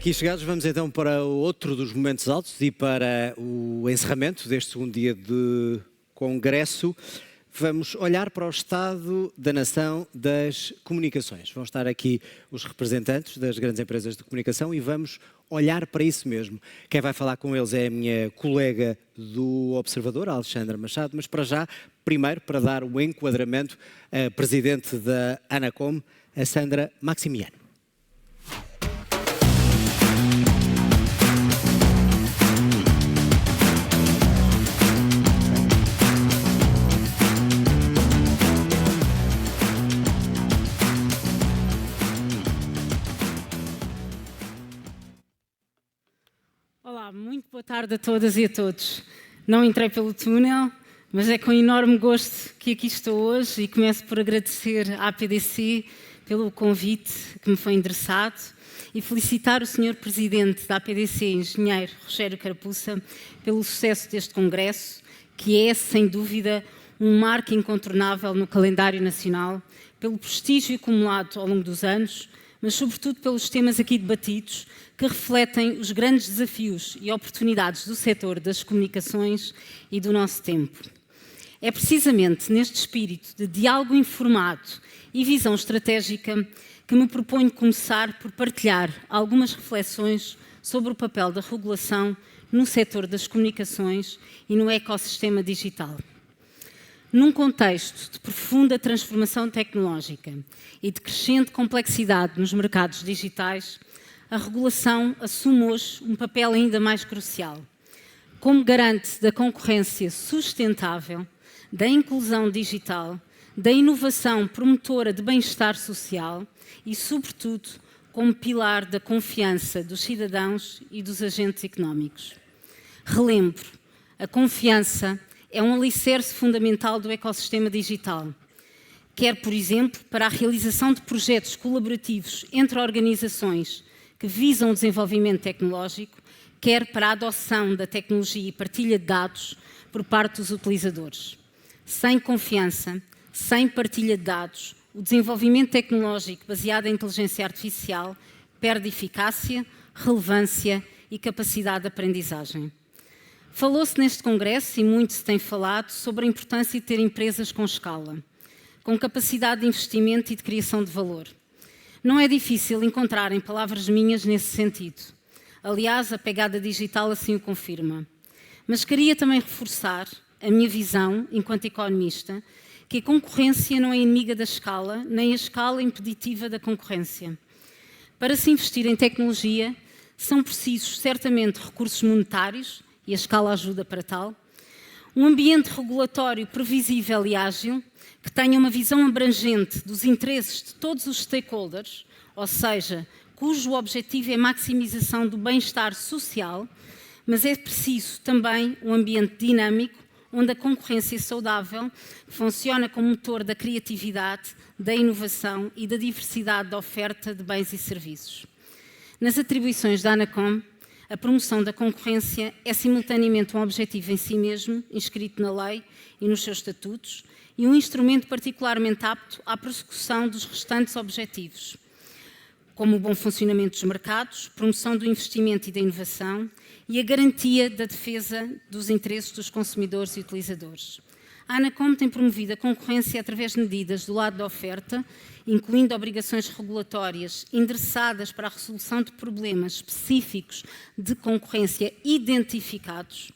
Aqui chegados, vamos então para outro dos momentos altos e para o encerramento deste segundo dia de Congresso. Vamos olhar para o estado da nação das comunicações. Vão estar aqui os representantes das grandes empresas de comunicação e vamos olhar para isso mesmo. Quem vai falar com eles é a minha colega do Observador, a Alexandra Machado, mas para já, primeiro, para dar o enquadramento, a presidente da Anacom, a Sandra Maximiano. Olá, muito boa tarde a todas e a todos. Não entrei pelo túnel, mas é com enorme gosto que aqui estou hoje e começo por agradecer à APDC pelo convite que me foi endereçado e felicitar o Sr. Presidente da APDC, Engenheiro Rogério Carapuça, pelo sucesso deste Congresso, que é, sem dúvida, um marco incontornável no calendário nacional, pelo prestígio acumulado ao longo dos anos, mas sobretudo pelos temas aqui debatidos, que refletem os grandes desafios e oportunidades do setor das comunicações e do nosso tempo. É precisamente neste espírito de diálogo informado e visão estratégica que me proponho começar por partilhar algumas reflexões sobre o papel da regulação no setor das comunicações e no ecossistema digital. Num contexto de profunda transformação tecnológica e de crescente complexidade nos mercados digitais, a regulação assume hoje um papel ainda mais crucial. Como garante da concorrência sustentável, da inclusão digital, da inovação promotora de bem-estar social e, sobretudo, como pilar da confiança dos cidadãos e dos agentes económicos. Relembro, a confiança é um alicerce fundamental do ecossistema digital, quer, por exemplo, para a realização de projetos colaborativos entre organizações que visam o desenvolvimento tecnológico, quer para a adoção da tecnologia e partilha de dados por parte dos utilizadores. Sem confiança, sem partilha de dados, o desenvolvimento tecnológico baseado em inteligência artificial perde eficácia, relevância e capacidade de aprendizagem. Falou-se neste Congresso, e muito se tem falado, sobre a importância de ter empresas com escala, com capacidade de investimento e de criação de valor. Não é difícil encontrar em palavras minhas nesse sentido. Aliás, a pegada digital assim o confirma. Mas queria também reforçar a minha visão, enquanto economista, que a concorrência não é inimiga da escala, nem a escala impeditiva da concorrência. Para se investir em tecnologia, são precisos certamente recursos monetários, e a escala ajuda para tal, um ambiente regulatório previsível e ágil, que tenha uma visão abrangente dos interesses de todos os stakeholders, ou seja, cujo objetivo é a maximização do bem-estar social, mas é preciso também um ambiente dinâmico, onde a concorrência saudável funciona como motor da criatividade, da inovação e da diversidade da oferta de bens e serviços. Nas atribuições da Anacom, a promoção da concorrência é simultaneamente um objetivo em si mesmo, inscrito na lei e nos seus estatutos, e um instrumento particularmente apto à prossecução dos restantes objetivos, como o bom funcionamento dos mercados, promoção do investimento e da inovação e a garantia da defesa dos interesses dos consumidores e utilizadores. A Anacom tem promovido a concorrência através de medidas do lado da oferta, incluindo obrigações regulatórias endereçadas para a resolução de problemas específicos de concorrência identificados.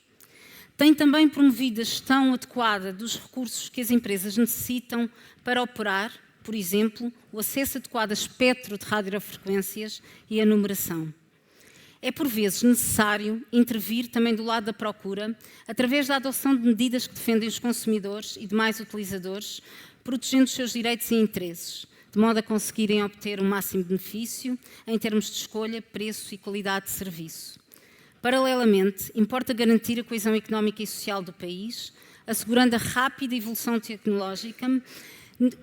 Tem também promovido a gestão adequada dos recursos que as empresas necessitam para operar, por exemplo, o acesso adequado a espectro de radiofrequências e a numeração. É por vezes necessário intervir também do lado da procura, através da adoção de medidas que defendem os consumidores e demais utilizadores, protegendo os seus direitos e interesses, de modo a conseguirem obter o máximo benefício em termos de escolha, preço e qualidade de serviço. Paralelamente, importa garantir a coesão económica e social do país, assegurando a rápida evolução tecnológica,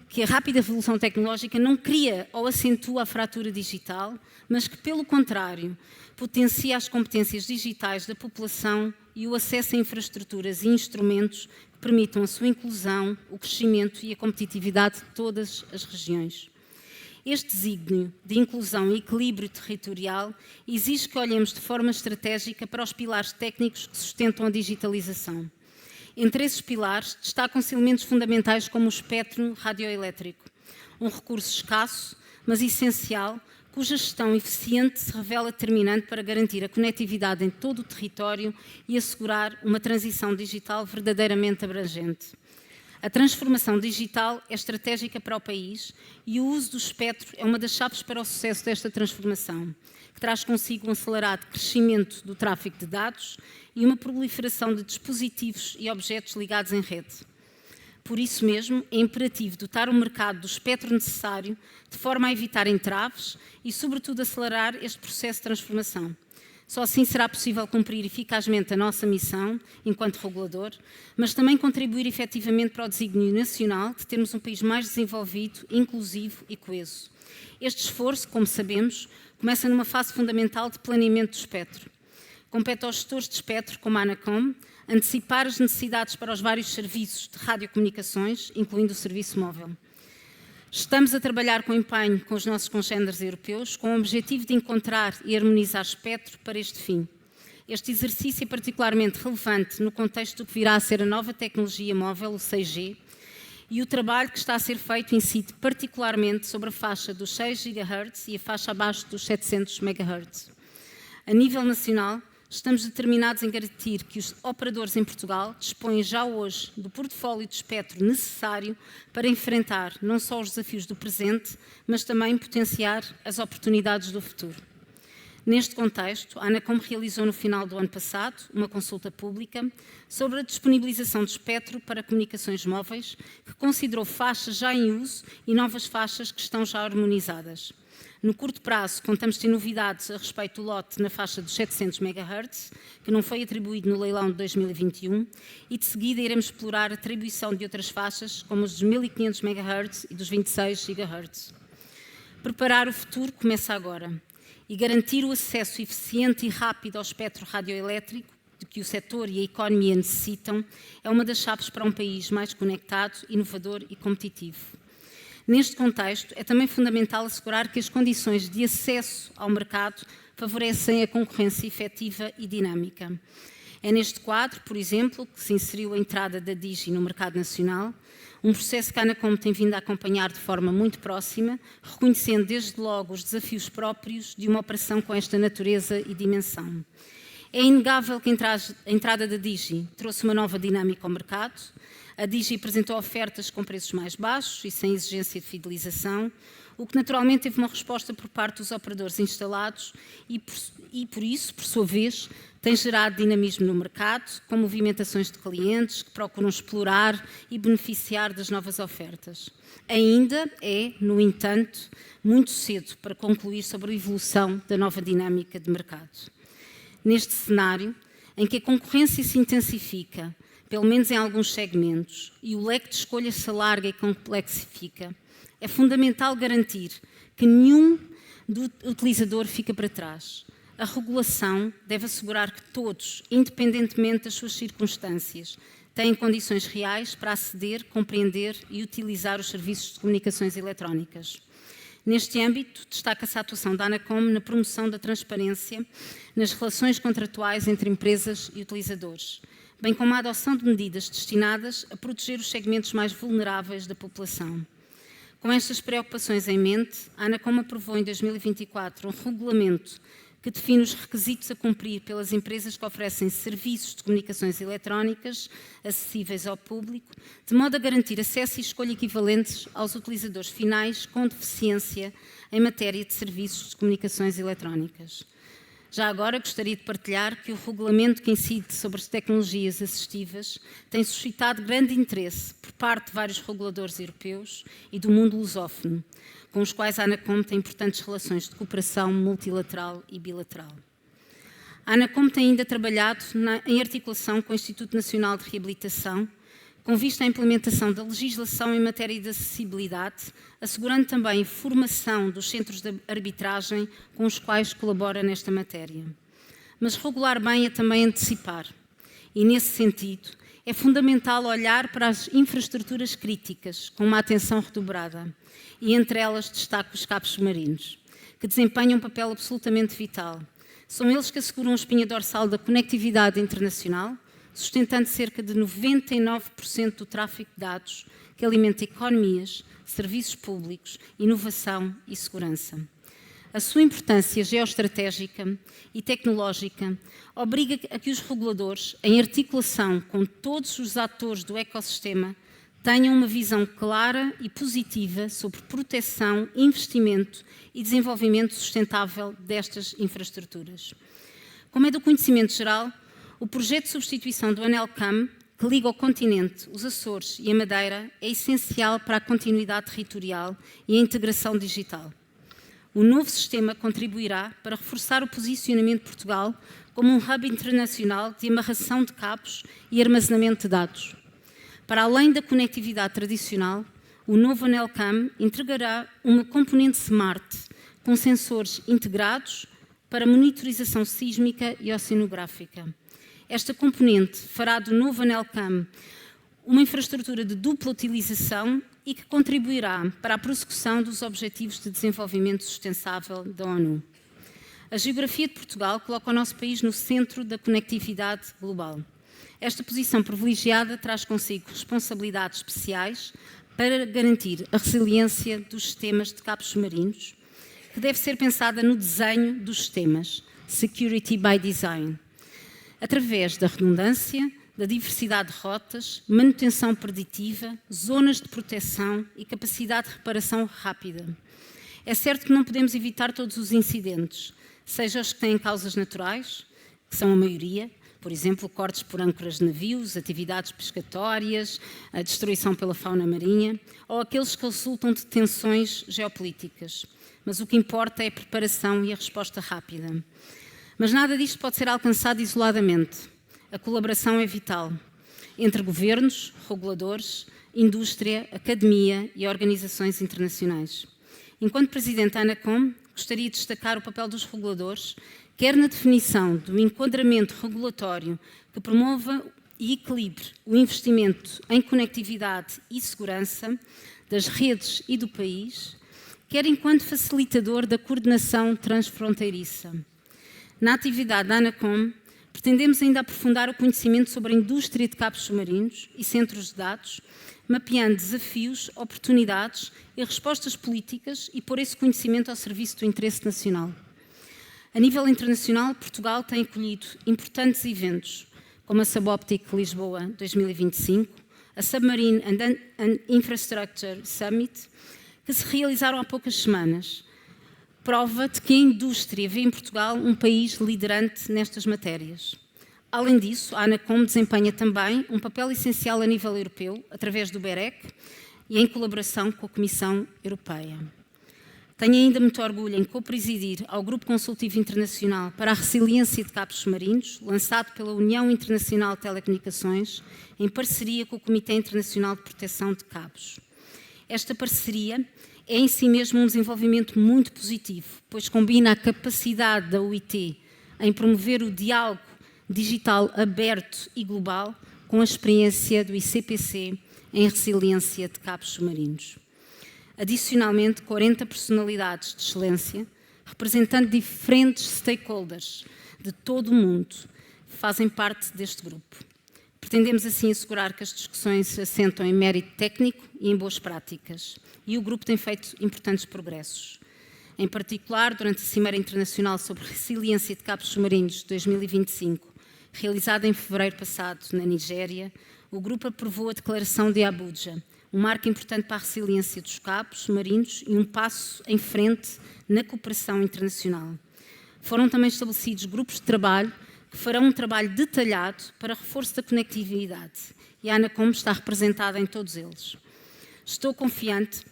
que a rápida evolução tecnológica não cria ou acentua a fratura digital, mas que, pelo contrário, potencia as competências digitais da população e o acesso a infraestruturas e instrumentos que permitam a sua inclusão, o crescimento e a competitividade de todas as regiões. Este desígnio de inclusão e equilíbrio territorial exige que olhemos de forma estratégica para os pilares técnicos que sustentam a digitalização. Entre esses pilares destacam-se elementos fundamentais como o espectro radioelétrico, um recurso escasso, mas essencial, cuja gestão eficiente se revela determinante para garantir a conectividade em todo o território e assegurar uma transição digital verdadeiramente abrangente. A transformação digital é estratégica para o país e o uso do espectro é uma das chaves para o sucesso desta transformação, que traz consigo um acelerado crescimento do tráfego de dados e uma proliferação de dispositivos e objetos ligados em rede. Por isso mesmo, é imperativo dotar o mercado do espectro necessário de forma a evitar entraves e, sobretudo, acelerar este processo de transformação. Só assim será possível cumprir eficazmente a nossa missão, enquanto regulador, mas também contribuir efetivamente para o desígnio nacional de termos um país mais desenvolvido, inclusivo e coeso. Este esforço, como sabemos, começa numa fase fundamental de planeamento do espectro. Compete aos gestores de espectro, como a Anacom, antecipar as necessidades para os vários serviços de radiocomunicações, incluindo o serviço móvel. Estamos a trabalhar com empenho com os nossos congêneres europeus, com o objetivo de encontrar e harmonizar espectro para este fim. Este exercício é particularmente relevante no contexto do que virá a ser a nova tecnologia móvel, o 6G, e o trabalho que está a ser feito incide particularmente sobre a faixa dos 6 GHz e a faixa abaixo dos 700 MHz. A nível nacional, estamos determinados em garantir que os operadores em Portugal dispõem já hoje do portfólio de espectro necessário para enfrentar não só os desafios do presente, mas também potenciar as oportunidades do futuro. Neste contexto, a Anacom realizou no final do ano passado uma consulta pública sobre a disponibilização de espectro para comunicações móveis, que considerou faixas já em uso e novas faixas que estão já harmonizadas. No curto prazo, contamos ter novidades a respeito do lote na faixa dos 700 MHz, que não foi atribuído no leilão de 2021, e de seguida iremos explorar a atribuição de outras faixas, como os dos 1500 MHz e dos 26 GHz. Preparar o futuro começa agora, e garantir o acesso eficiente e rápido ao espectro radioelétrico de que o setor e a economia necessitam é uma das chaves para um país mais conectado, inovador e competitivo. Neste contexto, é também fundamental assegurar que as condições de acesso ao mercado favorecem a concorrência efetiva e dinâmica. É neste quadro, por exemplo, que se inseriu a entrada da Digi no mercado nacional, um processo que a Anacom tem vindo a acompanhar de forma muito próxima, reconhecendo desde logo os desafios próprios de uma operação com esta natureza e dimensão. É inegável que a entrada da Digi trouxe uma nova dinâmica ao mercado. A Digi apresentou ofertas com preços mais baixos e sem exigência de fidelização, o que naturalmente teve uma resposta por parte dos operadores instalados e por isso, por sua vez, tem gerado dinamismo no mercado, com movimentações de clientes que procuram explorar e beneficiar das novas ofertas. Ainda é, no entanto, muito cedo para concluir sobre a evolução da nova dinâmica de mercado. Neste cenário, em que a concorrência se intensifica, pelo menos em alguns segmentos, e o leque de escolhas se alarga e complexifica, é fundamental garantir que nenhum utilizador fica para trás. A regulação deve assegurar que todos, independentemente das suas circunstâncias, têm condições reais para aceder, compreender e utilizar os serviços de comunicações eletrónicas. Neste âmbito, destaca-se a atuação da Anacom na promoção da transparência nas relações contratuais entre empresas e utilizadores, bem como a adoção de medidas destinadas a proteger os segmentos mais vulneráveis da população. Com estas preocupações em mente, a Anacom aprovou em 2024 um regulamento que define os requisitos a cumprir pelas empresas que oferecem serviços de comunicações eletrónicas acessíveis ao público, de modo a garantir acesso e escolha equivalentes aos utilizadores finais com deficiência em matéria de serviços de comunicações eletrónicas. Já agora gostaria de partilhar que o regulamento que incide sobre as tecnologias assistivas tem suscitado grande interesse por parte de vários reguladores europeus e do mundo lusófono, com os quais a Anacom tem importantes relações de cooperação multilateral e bilateral. A Anacom tem ainda trabalhado em articulação com o Instituto Nacional de Reabilitação, com vista à implementação da legislação em matéria de acessibilidade, assegurando também formação dos centros de arbitragem com os quais colabora nesta matéria. Mas regular bem é também antecipar, e nesse sentido é fundamental olhar para as infraestruturas críticas com uma atenção redobrada e entre elas destaco os cabos submarinos, que desempenham um papel absolutamente vital. São eles que asseguram a espinha dorsal da conectividade internacional, sustentando cerca de 99% do tráfego de dados que alimenta economias, serviços públicos, inovação e segurança. A sua importância geoestratégica e tecnológica obriga a que os reguladores, em articulação com todos os atores do ecossistema, tenham uma visão clara e positiva sobre proteção, investimento e desenvolvimento sustentável destas infraestruturas. Como é do conhecimento geral, o projeto de substituição do anel CAM, que liga o continente, os Açores e a Madeira, é essencial para a continuidade territorial e a integração digital. O novo sistema contribuirá para reforçar o posicionamento de Portugal como um hub internacional de amarração de cabos e armazenamento de dados. Para além da conectividade tradicional, o novo anel CAM integrará uma componente smart com sensores integrados para monitorização sísmica e oceanográfica. Esta componente fará do novo anel CAM uma infraestrutura de dupla utilização e que contribuirá para a prossecução dos Objetivos de Desenvolvimento Sustentável da ONU. A geografia de Portugal coloca o nosso país no centro da conectividade global. Esta posição privilegiada traz consigo responsabilidades especiais para garantir a resiliência dos sistemas de cabos submarinos, que deve ser pensada no desenho dos sistemas, Security by Design, através da redundância, da diversidade de rotas, manutenção preditiva, zonas de proteção e capacidade de reparação rápida. É certo que não podemos evitar todos os incidentes, seja os que têm causas naturais, que são a maioria, por exemplo, cortes por âncoras de navios, atividades pescatórias, a destruição pela fauna marinha, ou aqueles que resultam de tensões geopolíticas. Mas o que importa é a preparação e a resposta rápida. Mas nada disto pode ser alcançado isoladamente. A colaboração é vital entre governos, reguladores, indústria, academia e organizações internacionais. Enquanto Presidente da ANACOM, gostaria de destacar o papel dos reguladores, quer na definição do enquadramento regulatório que promova e equilibre o investimento em conectividade e segurança das redes e do país, quer enquanto facilitador da coordenação transfronteiriça. Na atividade da ANACOM, pretendemos ainda aprofundar o conhecimento sobre a indústria de cabos submarinos e centros de dados, mapeando desafios, oportunidades e respostas políticas e pôr esse conhecimento ao serviço do interesse nacional. A nível internacional, Portugal tem acolhido importantes eventos, como a Suboptic Lisboa 2025, a Submarine and Infrastructure Summit, que se realizaram há poucas semanas. Prova de que a indústria vê em Portugal um país liderante nestas matérias. Além disso, a ANACOM desempenha também um papel essencial a nível europeu, através do BEREC e em colaboração com a Comissão Europeia. Tenho ainda muito orgulho em co-presidir ao Grupo Consultivo Internacional para a Resiliência de Cabos Submarinos, lançado pela União Internacional de Telecomunicações, em parceria com o Comitê Internacional de Proteção de Cabos. Esta parceria é em si mesmo um desenvolvimento muito positivo, pois combina a capacidade da UIT em promover o diálogo digital aberto e global com a experiência do ICPC em resiliência de cabos submarinos. Adicionalmente, 40 personalidades de excelência, representando diferentes stakeholders de todo o mundo, fazem parte deste grupo. Pretendemos assim assegurar que as discussões se assentam em mérito técnico e em boas práticas. E o grupo tem feito importantes progressos. Em particular, durante a Cimeira Internacional sobre Resiliência de Cabos Submarinos de 2025, realizada em fevereiro passado na Nigéria, o grupo aprovou a Declaração de Abuja, um marco importante para a resiliência dos cabos submarinos e um passo em frente na cooperação internacional. Foram também estabelecidos grupos de trabalho que farão um trabalho detalhado para reforço da conectividade e a ANACOM está representada em todos eles. Estou confiante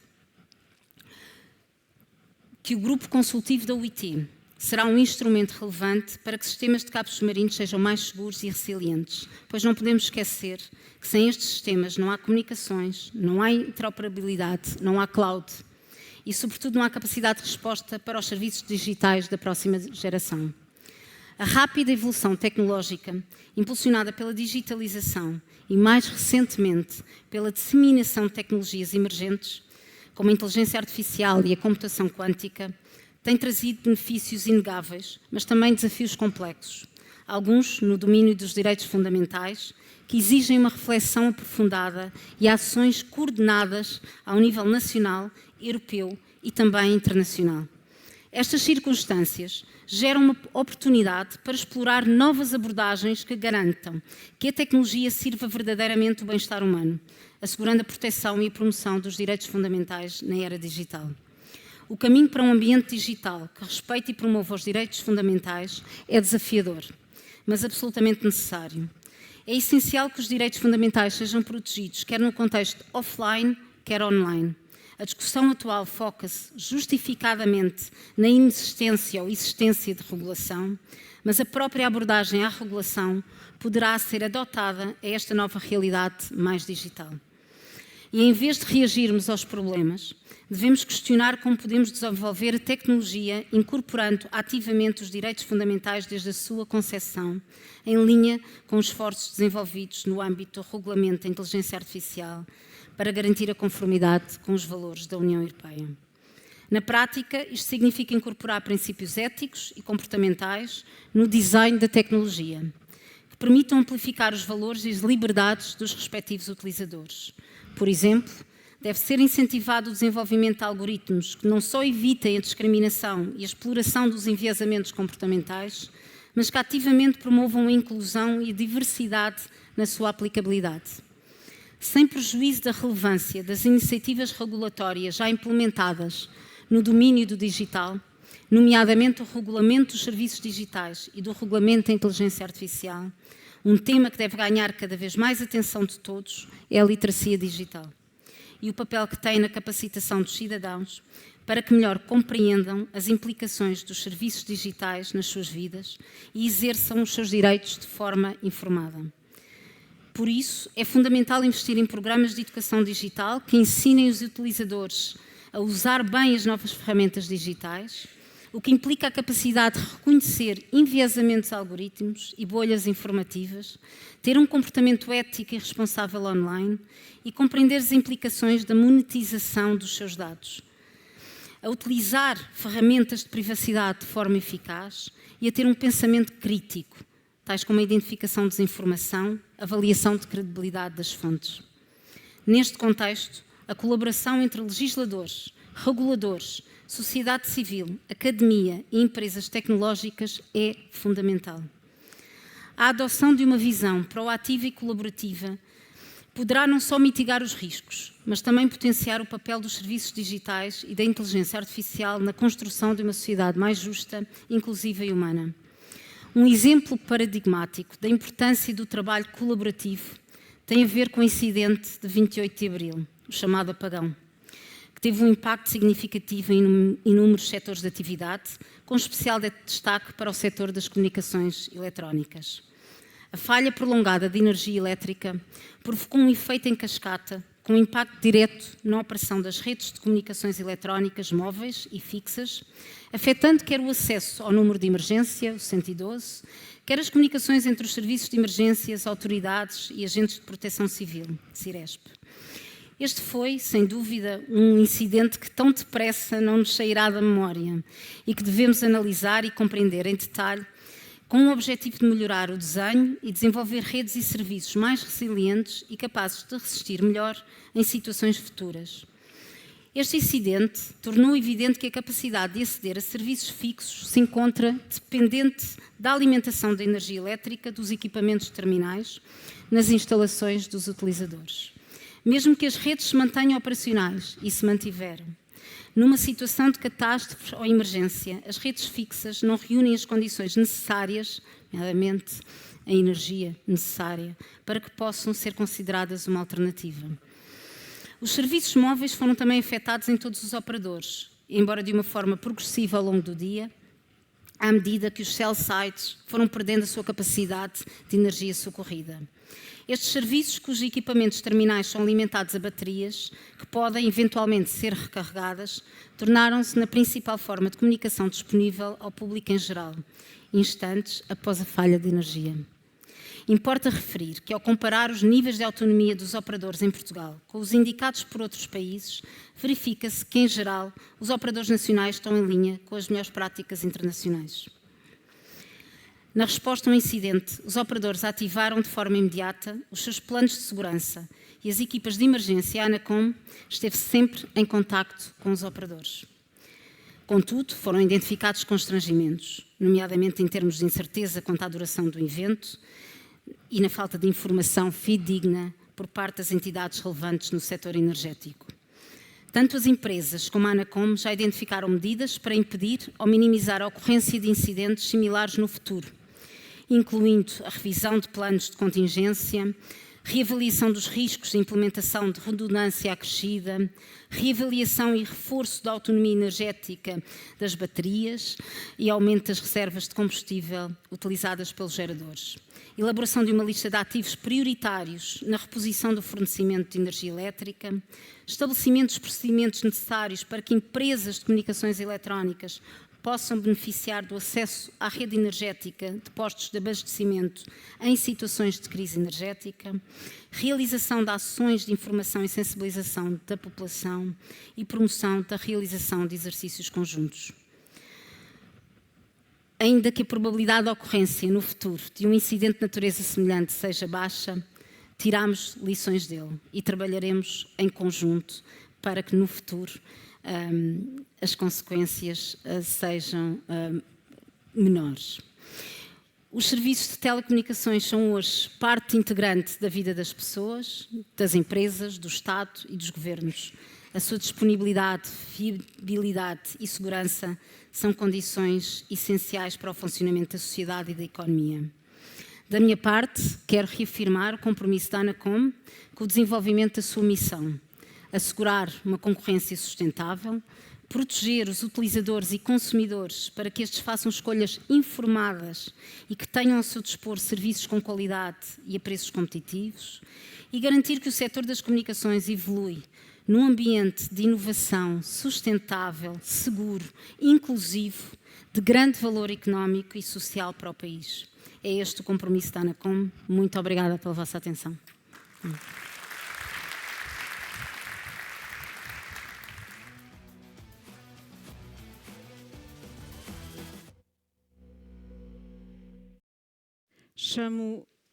que o grupo consultivo da UIT será um instrumento relevante para que sistemas de cabos submarinos sejam mais seguros e resilientes, pois não podemos esquecer que sem estes sistemas não há comunicações, não há interoperabilidade, não há cloud e, sobretudo, não há capacidade de resposta para os serviços digitais da próxima geração. A rápida evolução tecnológica, impulsionada pela digitalização e, mais recentemente, pela disseminação de tecnologias emergentes, como a inteligência artificial e a computação quântica, tem trazido benefícios inegáveis, mas também desafios complexos. Alguns no domínio dos direitos fundamentais, que exigem uma reflexão aprofundada e ações coordenadas ao nível nacional, europeu e também internacional. Estas circunstâncias geram uma oportunidade para explorar novas abordagens que garantam que a tecnologia sirva verdadeiramente o bem-estar humano, assegurando a proteção e a promoção dos direitos fundamentais na era digital. O caminho para um ambiente digital que respeite e promova os direitos fundamentais é desafiador, mas absolutamente necessário. É essencial que os direitos fundamentais sejam protegidos, quer no contexto offline, quer online. A discussão atual foca-se justificadamente na inexistência ou existência de regulação, mas a própria abordagem à regulação poderá ser adotada a esta nova realidade mais digital. E em vez de reagirmos aos problemas, devemos questionar como podemos desenvolver a tecnologia incorporando ativamente os direitos fundamentais desde a sua concepção, em linha com os esforços desenvolvidos no âmbito do regulamento da inteligência artificial, para garantir a conformidade com os valores da União Europeia. Na prática, isto significa incorporar princípios éticos e comportamentais no design da tecnologia, que permitam amplificar os valores e as liberdades dos respectivos utilizadores. Por exemplo, deve ser incentivado o desenvolvimento de algoritmos que não só evitem a discriminação e a exploração dos enviesamentos comportamentais, mas que ativamente promovam a inclusão e a diversidade na sua aplicabilidade. Sem prejuízo da relevância das iniciativas regulatórias já implementadas no domínio do digital, nomeadamente o regulamento dos serviços digitais e do regulamento da inteligência artificial, um tema que deve ganhar cada vez mais atenção de todos é a literacia digital e o papel que tem na capacitação dos cidadãos para que melhor compreendam as implicações dos serviços digitais nas suas vidas e exerçam os seus direitos de forma informada. Por isso, é fundamental investir em programas de educação digital que ensinem os utilizadores a usar bem as novas ferramentas digitais, o que implica a capacidade de reconhecer enviesamentos algoritmos e bolhas informativas, ter um comportamento ético e responsável online e compreender as implicações da monetização dos seus dados, a utilizar ferramentas de privacidade de forma eficaz e a ter um pensamento crítico, tais como a identificação de desinformação, avaliação de credibilidade das fontes. Neste contexto, a colaboração entre legisladores, reguladores, sociedade civil, academia e empresas tecnológicas é fundamental. A adoção de uma visão proativa e colaborativa poderá não só mitigar os riscos, mas também potenciar o papel dos serviços digitais e da inteligência artificial na construção de uma sociedade mais justa, inclusiva e humana. Um exemplo paradigmático da importância do trabalho colaborativo tem a ver com o incidente de 28 de abril, o chamado apagão, que teve um impacto significativo em inúmeros setores de atividade, com especial destaque para o setor das comunicações eletrónicas. A falha prolongada de energia elétrica provocou um efeito em cascata, com um impacto direto na operação das redes de comunicações eletrónicas móveis e fixas, afetando quer o acesso ao número de emergência, o 112, quer as comunicações entre os serviços de emergências, autoridades e agentes de proteção civil, CIRESP. Este foi, sem dúvida, um incidente que tão depressa não nos sairá da memória e que devemos analisar e compreender em detalhe, com o objetivo de melhorar o desenho e desenvolver redes e serviços mais resilientes e capazes de resistir melhor em situações futuras. Este incidente tornou evidente que a capacidade de aceder a serviços fixos se encontra dependente da alimentação da energia elétrica dos equipamentos terminais nas instalações dos utilizadores. Mesmo que as redes se mantenham operacionais e se mantiveram, numa situação de catástrofe ou emergência, as redes fixas não reúnem as condições necessárias, nomeadamente a energia necessária, para que possam ser consideradas uma alternativa. Os serviços móveis foram também afetados em todos os operadores, embora de uma forma progressiva ao longo do dia, à medida que os cell sites foram perdendo a sua capacidade de energia socorrida. Estes serviços, cujos equipamentos terminais são alimentados a baterias, que podem eventualmente ser recarregadas, tornaram-se na principal forma de comunicação disponível ao público em geral, instantes após a falha de energia. Importa referir que, ao comparar os níveis de autonomia dos operadores em Portugal com os indicados por outros países, verifica-se que, em geral, os operadores nacionais estão em linha com as melhores práticas internacionais. Na resposta a um incidente, os operadores ativaram de forma imediata os seus planos de segurança e as equipas de emergência, a ANACOM, esteve sempre em contacto com os operadores. Contudo, foram identificados constrangimentos, nomeadamente em termos de incerteza quanto à duração do evento e na falta de informação fidedigna por parte das entidades relevantes no setor energético. Tanto as empresas como a ANACOM já identificaram medidas para impedir ou minimizar a ocorrência de incidentes similares no futuro, incluindo a revisão de planos de contingência, reavaliação dos riscos de implementação de redundância acrescida, reavaliação e reforço da autonomia energética das baterias e aumento das reservas de combustível utilizadas pelos geradores. Elaboração de uma lista de ativos prioritários na reposição do fornecimento de energia elétrica, estabelecimento dos procedimentos necessários para que empresas de comunicações eletrónicas possam beneficiar do acesso à rede energética de postos de abastecimento em situações de crise energética, realização de ações de informação e sensibilização da população e promoção da realização de exercícios conjuntos. Ainda que a probabilidade de ocorrência no futuro de um incidente de natureza semelhante seja baixa, tiramos lições dele e trabalharemos em conjunto para que no futuro as consequências sejam menores. Os serviços de telecomunicações são hoje parte integrante da vida das pessoas, das empresas, do Estado e dos governos. A sua disponibilidade, fiabilidade e segurança são condições essenciais para o funcionamento da sociedade e da economia. Da minha parte, quero reafirmar o compromisso da ANACOM com o desenvolvimento da sua missão: assegurar uma concorrência sustentável, proteger os utilizadores e consumidores para que estes façam escolhas informadas e que tenham ao seu dispor serviços com qualidade e a preços competitivos, e garantir que o setor das comunicações evolui num ambiente de inovação sustentável, seguro, inclusivo, de grande valor económico e social para o país. É este o compromisso da ANACOM. Muito obrigada pela vossa atenção.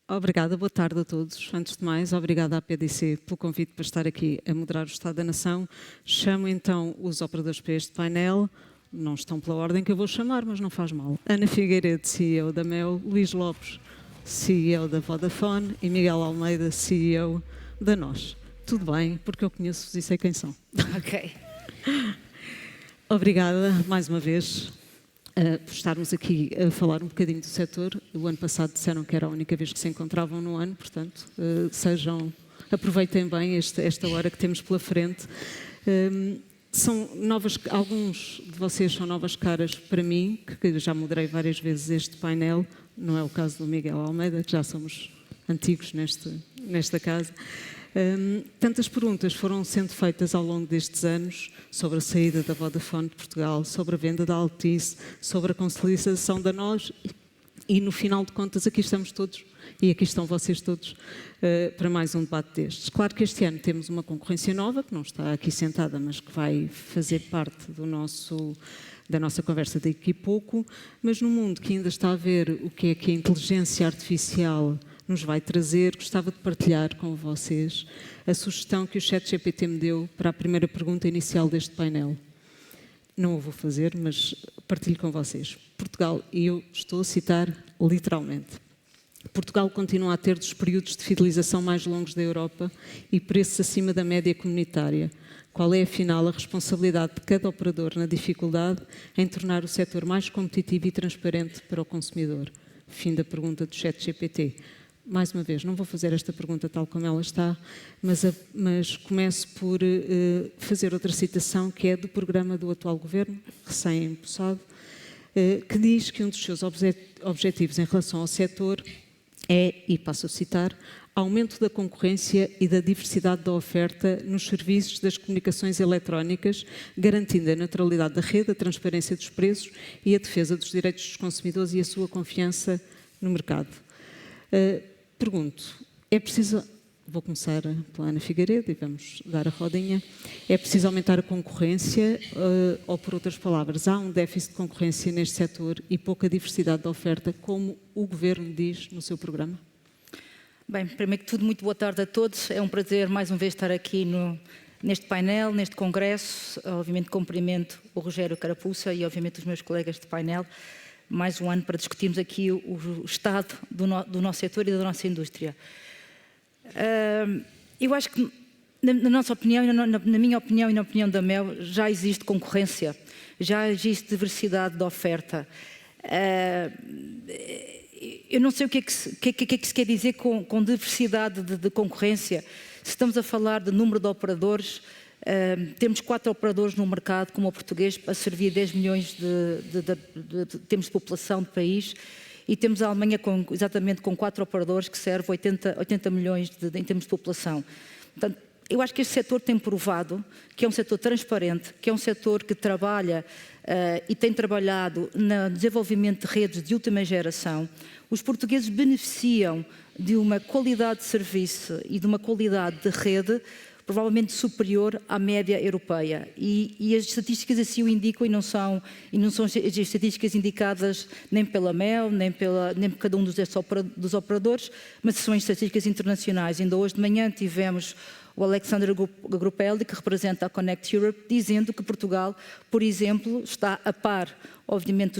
Obrigada, boa tarde a todos. Antes de mais, obrigada à PDC pelo convite para estar aqui a moderar o Estado da Nação. Chamo então os operadores para este painel. Não estão pela ordem que eu vou chamar, mas não faz mal. Ana Figueiredo, CEO da Mel, Luís Lopes, CEO da Vodafone e Miguel Almeida, CEO da NOS. Tudo bem, porque eu conheço-vos e sei quem são. Ok. Obrigada, mais uma vez, por estarmos aqui a falar um bocadinho do setor. O ano passado disseram que era a única vez que se encontravam no ano, portanto, aproveitem bem esta hora que temos pela frente. Alguns de vocês são novas caras para mim, que já moderei várias vezes este painel. Não é o caso do Miguel Almeida, que já somos antigos nesta casa. Tantas perguntas foram sendo feitas ao longo destes anos sobre a saída da Vodafone de Portugal, sobre a venda da Altice, sobre a consolidação da NOS e, no final de contas, aqui estamos todos e aqui estão vocês todos para mais um debate destes. Claro que este ano temos uma concorrência nova, que não está aqui sentada, mas que vai fazer parte da nossa conversa daqui a pouco, mas no mundo que ainda está a ver o que é que a inteligência artificial nos vai trazer, gostava de partilhar com vocês a sugestão que o ChatGPT me deu para a primeira pergunta inicial deste painel. Não o vou fazer, mas partilho com vocês. Portugal, e eu estou a citar literalmente, Portugal continua a ter dos períodos de fidelização mais longos da Europa e preços acima da média comunitária. Qual é, afinal, a responsabilidade de cada operador na dificuldade em tornar o setor mais competitivo e transparente para o consumidor? Fim da pergunta do ChatGPT. Mais uma vez, não vou fazer esta pergunta tal como ela está, mas começo por fazer outra citação que é do programa do atual governo, recém-empossado, que diz que um dos seus objetivos em relação ao setor é, e passo a citar, aumento da concorrência e da diversidade da oferta nos serviços das comunicações eletrónicas, garantindo a neutralidade da rede, a transparência dos preços e a defesa dos direitos dos consumidores e a sua confiança no mercado. Pergunto, é preciso... Vou começar pela Ana Figueiredo e vamos dar a rodinha. É preciso aumentar a concorrência ou, por outras palavras, há um déficit de concorrência neste setor e pouca diversidade da oferta, como o Governo diz no seu programa? Bem, primeiro que tudo, muito boa tarde a todos. É um prazer mais uma vez estar aqui neste painel, neste congresso. Obviamente cumprimento o Rogério Carapuça e obviamente os meus colegas de painel. Mais um ano para discutirmos aqui o estado do nosso setor e da nossa indústria. Eu acho que, na nossa opinião, na minha opinião e na opinião da MEL, já existe concorrência, já existe diversidade de oferta. Eu não sei o que é que se quer dizer com diversidade de concorrência. Se estamos a falar de número de operadores, temos 4 operadores no mercado, como o português, a servir 10 milhões de termos de população do país. E temos a Alemanha exatamente com 4 operadores que servem 80 milhões em termos de população. Portanto, eu acho que este setor tem provado que é um setor transparente, que é um setor que trabalha e tem trabalhado no desenvolvimento de redes de última geração. Os portugueses beneficiam de uma qualidade de serviço e de uma qualidade de rede provavelmente superior à média europeia. E as estatísticas assim o indicam e não são as estatísticas indicadas nem pela MEL, nem por cada um dos operadores, mas são estatísticas internacionais. Ainda hoje de manhã tivemos o Alexander Grupelli, que representa a Connect Europe, dizendo que Portugal, por exemplo, está a par, obviamente,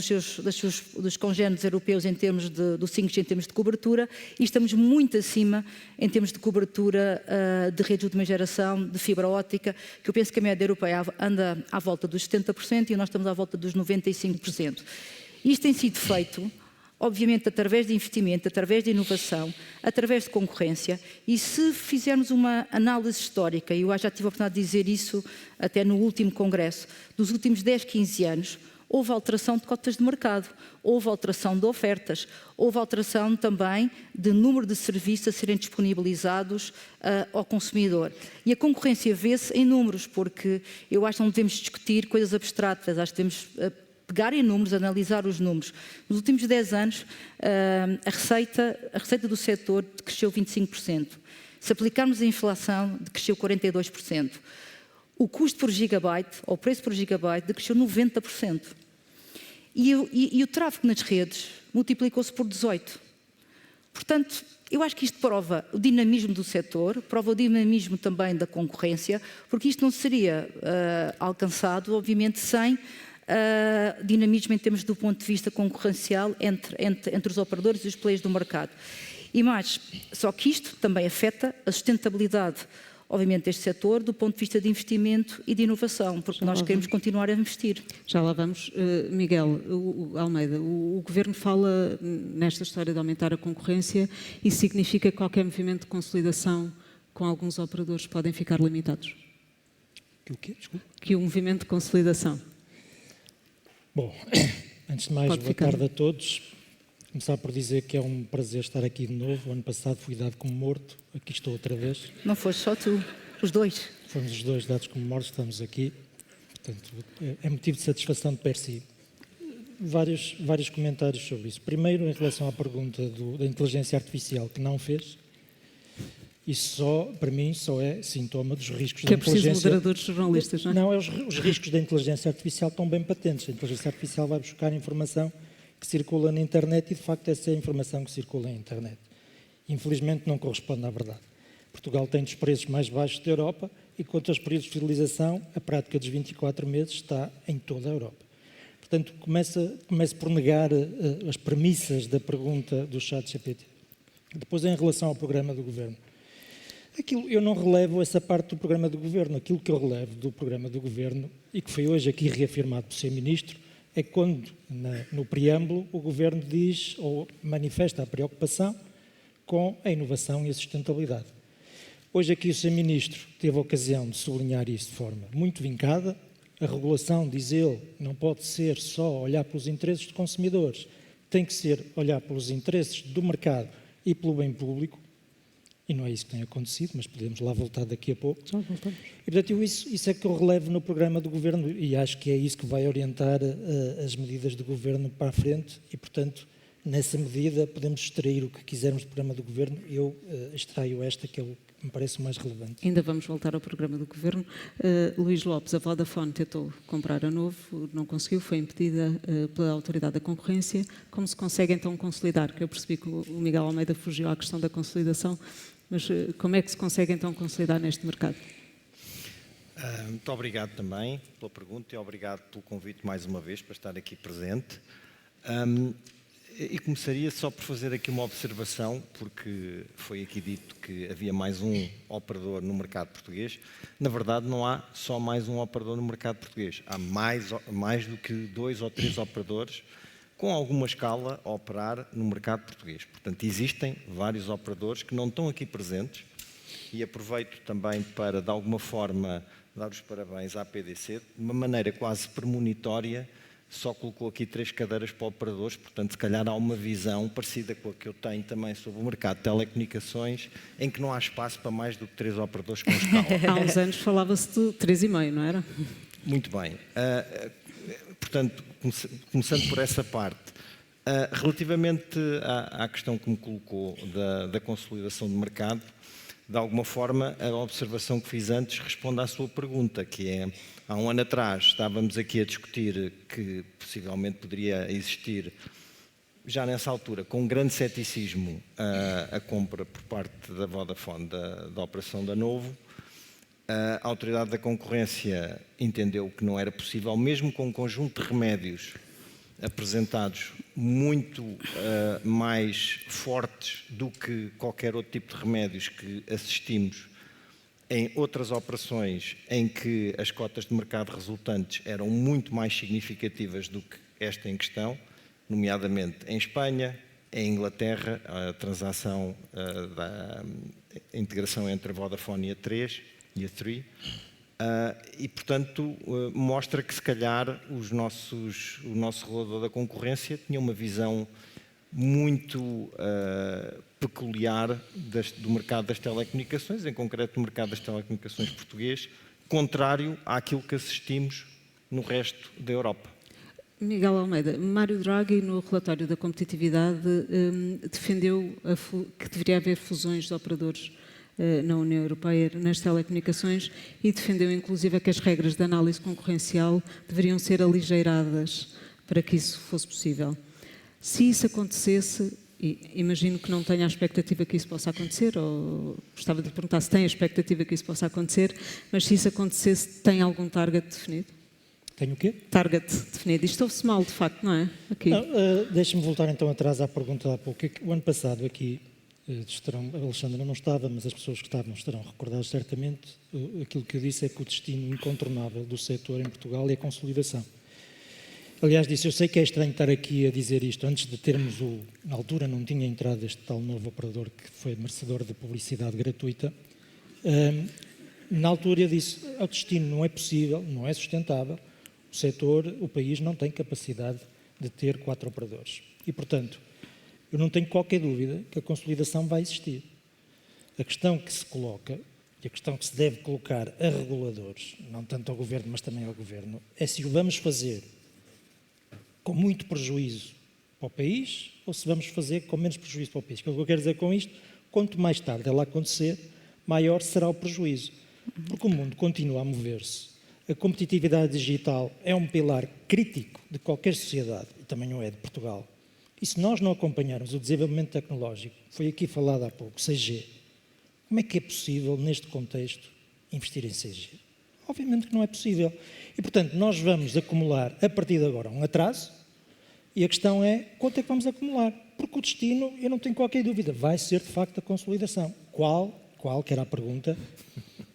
dos congéneres europeus em termos do 5G, em termos de cobertura, e estamos muito acima em termos de cobertura de redes de última geração, de fibra óptica, que eu penso que a média europeia anda à volta dos 70% e nós estamos à volta dos 95%. Isto tem sido feito, obviamente, através de investimento, através de inovação, através de concorrência, e se fizermos uma análise histórica, e eu já tive a oportunidade de dizer isso até no último congresso, dos últimos 10, 15 anos, houve alteração de cotas de mercado, houve alteração de ofertas, houve alteração também de número de serviços a serem disponibilizados ao consumidor. E a concorrência vê-se em números, porque eu acho que não devemos discutir coisas abstratas, acho que devemos pegar em números, analisar os números. Nos últimos 10 anos, a receita do setor cresceu 25%. Se aplicarmos a inflação, cresceu 42%. O custo por gigabyte, ou o preço por gigabyte, cresceu 90%. E o tráfego nas redes multiplicou-se por 18%. Portanto, eu acho que isto prova o dinamismo do setor, prova o dinamismo também da concorrência, porque isto não seria alcançado, obviamente, sem dinamismo em termos do ponto de vista concorrencial entre os operadores e os players do mercado. E mais, só que isto também afeta a sustentabilidade, obviamente, deste setor, do ponto de vista de investimento e de inovação, porque nós queremos continuar a investir. Já lá vamos. Miguel Almeida, o Governo fala nesta história de aumentar a concorrência e significa que qualquer movimento de consolidação com alguns operadores podem ficar limitados? Que o quê? Desculpa. Que o movimento de consolidação. Bom, antes de mais, boa tarde a todos. Começar por dizer que é um prazer estar aqui de novo. O ano passado fui dado como morto, aqui estou outra vez. Não foste só tu, os dois. Fomos os dois dados como mortos, estamos aqui. Portanto, é motivo de satisfação de per si. Vários comentários sobre isso. Primeiro, em relação à pergunta da inteligência artificial, que não fez. Isso para mim, só é sintoma dos riscos da inteligência... Que é preciso moderadores jornalistas, não é? Não, os riscos da inteligência artificial estão bem patentes. A inteligência artificial vai buscar informação que circula na internet e, de facto, essa é a informação que circula na internet. Infelizmente, não corresponde à verdade. Portugal tem dos preços mais baixos da Europa e, quanto aos períodos de fidelização, a prática dos 24 meses está em toda a Europa. Portanto, comece por negar as premissas da pergunta do ChatGPT. Depois, em relação ao programa do Governo. Eu não relevo essa parte do programa do Governo. Aquilo que eu relevo do programa do Governo, e que foi hoje aqui reafirmado pelo Sr. Ministro, é quando, no preâmbulo, o Governo diz ou manifesta a preocupação com a inovação e a sustentabilidade. Hoje aqui o Sr. Ministro teve a ocasião de sublinhar isso de forma muito vincada, A regulação, diz ele, não pode ser só olhar pelos interesses de consumidores, tem que ser olhar pelos interesses do mercado e pelo bem público, e não é isso que tem acontecido, mas podemos lá voltar daqui a pouco. Já voltamos. E, portanto, isso é que eu relevo no programa do Governo e acho que é isso que vai orientar as medidas do Governo para a frente e, portanto, nessa medida podemos extrair o que quisermos do programa do Governo. Eu extraio esta, que é o que me parece o mais relevante. Ainda vamos voltar ao programa do Governo. Luís Lopes, a Vodafone tentou comprar a Novo, não conseguiu, foi impedida pela Autoridade da Concorrência. Como se consegue então consolidar? Que eu percebi que o Miguel Almeida fugiu à questão da consolidação, mas como é que se consegue então consolidar neste mercado? Muito obrigado também pela pergunta e obrigado pelo convite mais uma vez para estar aqui presente. E começaria só por fazer aqui uma observação, porque foi aqui dito que havia mais um operador no mercado português. Na verdade, não há só mais um operador no mercado português. Há mais do que 2 ou 3 operadores com alguma escala a operar no mercado português. Portanto, existem vários operadores que não estão aqui presentes e aproveito também para, de alguma forma, dar os parabéns à PDC, de uma maneira quase premonitória, só colocou aqui 3 cadeiras para operadores, portanto, se calhar há uma visão parecida com a que eu tenho também sobre o mercado de telecomunicações, em que não há espaço para mais do que 3 operadores com escala. Há uns anos falava-se de 3,5, não era? Muito bem. Portanto, começando por essa parte, relativamente à questão que me colocou da consolidação do mercado, de alguma forma, a observação que fiz antes responde à sua pergunta, que é, há um ano atrás estávamos aqui a discutir que possivelmente poderia existir, já nessa altura, com um grande ceticismo, a compra por parte da Vodafone da operação da Novo. A Autoridade da Concorrência entendeu que não era possível, mesmo com um conjunto de remédios apresentados muito mais fortes do que qualquer outro tipo de remédios que assistimos em outras operações em que as cotas de mercado resultantes eram muito mais significativas do que esta em questão, nomeadamente em Espanha, em Inglaterra, a transação da integração entre a Vodafone e a 3, e, portanto, mostra que, se calhar, o nosso regulador da concorrência tinha uma visão muito peculiar do mercado das telecomunicações, em concreto do mercado das telecomunicações português, contrário àquilo que assistimos no resto da Europa. Miguel Almeida, Mário Draghi, no relatório da competitividade, defendeu que deveria haver fusões de operadores na União Europeia nas telecomunicações e defendeu inclusive que as regras de análise concorrencial deveriam ser aligeiradas para que isso fosse possível. Se isso acontecesse, e imagino que não tenha a expectativa que isso possa acontecer, ou gostava de lhe perguntar se tem a expectativa que isso possa acontecer, mas se isso acontecesse, tem algum target definido? Tenho o quê? Target definido. Isto ouve-se mal, de facto, não é? Deixe-me voltar então atrás à pergunta de há pouco. O ano passado aqui, a Alexandra não estava, mas as pessoas que estavam estarão recordadas certamente, aquilo que eu disse é que o destino incontornável do setor em Portugal é a consolidação. Aliás, disse, eu sei que é estranho estar aqui a dizer isto, antes de termos na altura não tinha entrado este tal novo operador que foi merecedor de publicidade gratuita, na altura eu disse, o destino não é possível, não é sustentável, o setor, o país não tem capacidade de ter 4 operadores. E, portanto, eu não tenho qualquer dúvida que a consolidação vai existir. A questão que se coloca, e a questão que se deve colocar a reguladores, não tanto ao Governo, mas também ao Governo, é se o vamos fazer com muito prejuízo para o país ou se vamos fazer com menos prejuízo para o país. O que eu quero dizer com isto? Quanto mais tarde ela acontecer, maior será o prejuízo. Porque o mundo continua a mover-se. A competitividade digital é um pilar crítico de qualquer sociedade, e também o é de Portugal. E se nós não acompanharmos o desenvolvimento tecnológico, foi aqui falado há pouco, 6G, como é que é possível, neste contexto, investir em 6G? Obviamente que não é possível. E, portanto, nós vamos acumular, a partir de agora, um atraso, e a questão é, quanto é que vamos acumular? Porque o destino, eu não tenho qualquer dúvida, vai ser, de facto, a consolidação. Qual, que era a pergunta,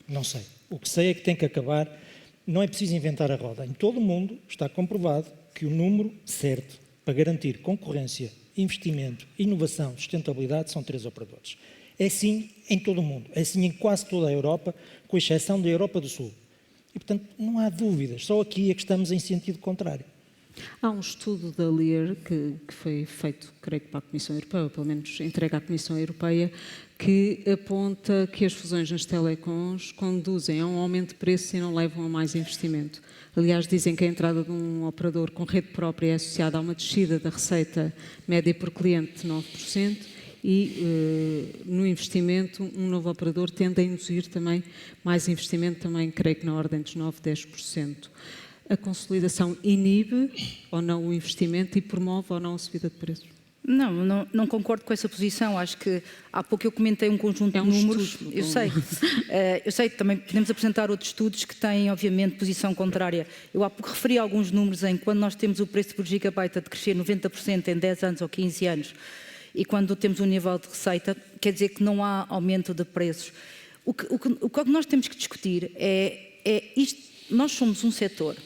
não sei. O que sei é que tem que acabar, não é preciso inventar a roda. Em todo o mundo está comprovado que o número certo para garantir concorrência, investimento, inovação, sustentabilidade são 3 operadores. É assim em todo o mundo, é assim em quase toda a Europa, com exceção da Europa do Sul. E, portanto, não há dúvidas. Só aqui é que estamos em sentido contrário. Há um estudo da Lear que foi feito, creio que para a Comissão Europeia, ou pelo menos entregue à Comissão Europeia, que aponta que as fusões nas telecoms conduzem a um aumento de preço e não levam a mais investimento. Aliás, dizem que a entrada de um operador com rede própria é associada a uma descida da receita média por cliente de 9% e no investimento um novo operador tende a induzir também mais investimento, também creio que na ordem dos 9-10%. A consolidação inibe ou não o investimento e promove ou não a subida de preços? Não concordo com essa posição. Acho que há pouco eu comentei um conjunto de números. Estudo, eu sei que também podemos apresentar outros estudos que têm, obviamente, posição contrária. Eu há pouco referi alguns números em quando nós temos o preço por gigabyte a crescer 90% em 10 anos ou 15 anos e quando temos um nível de receita, quer dizer que não há aumento de preços. O que nós temos que discutir é isto. Nós somos um setor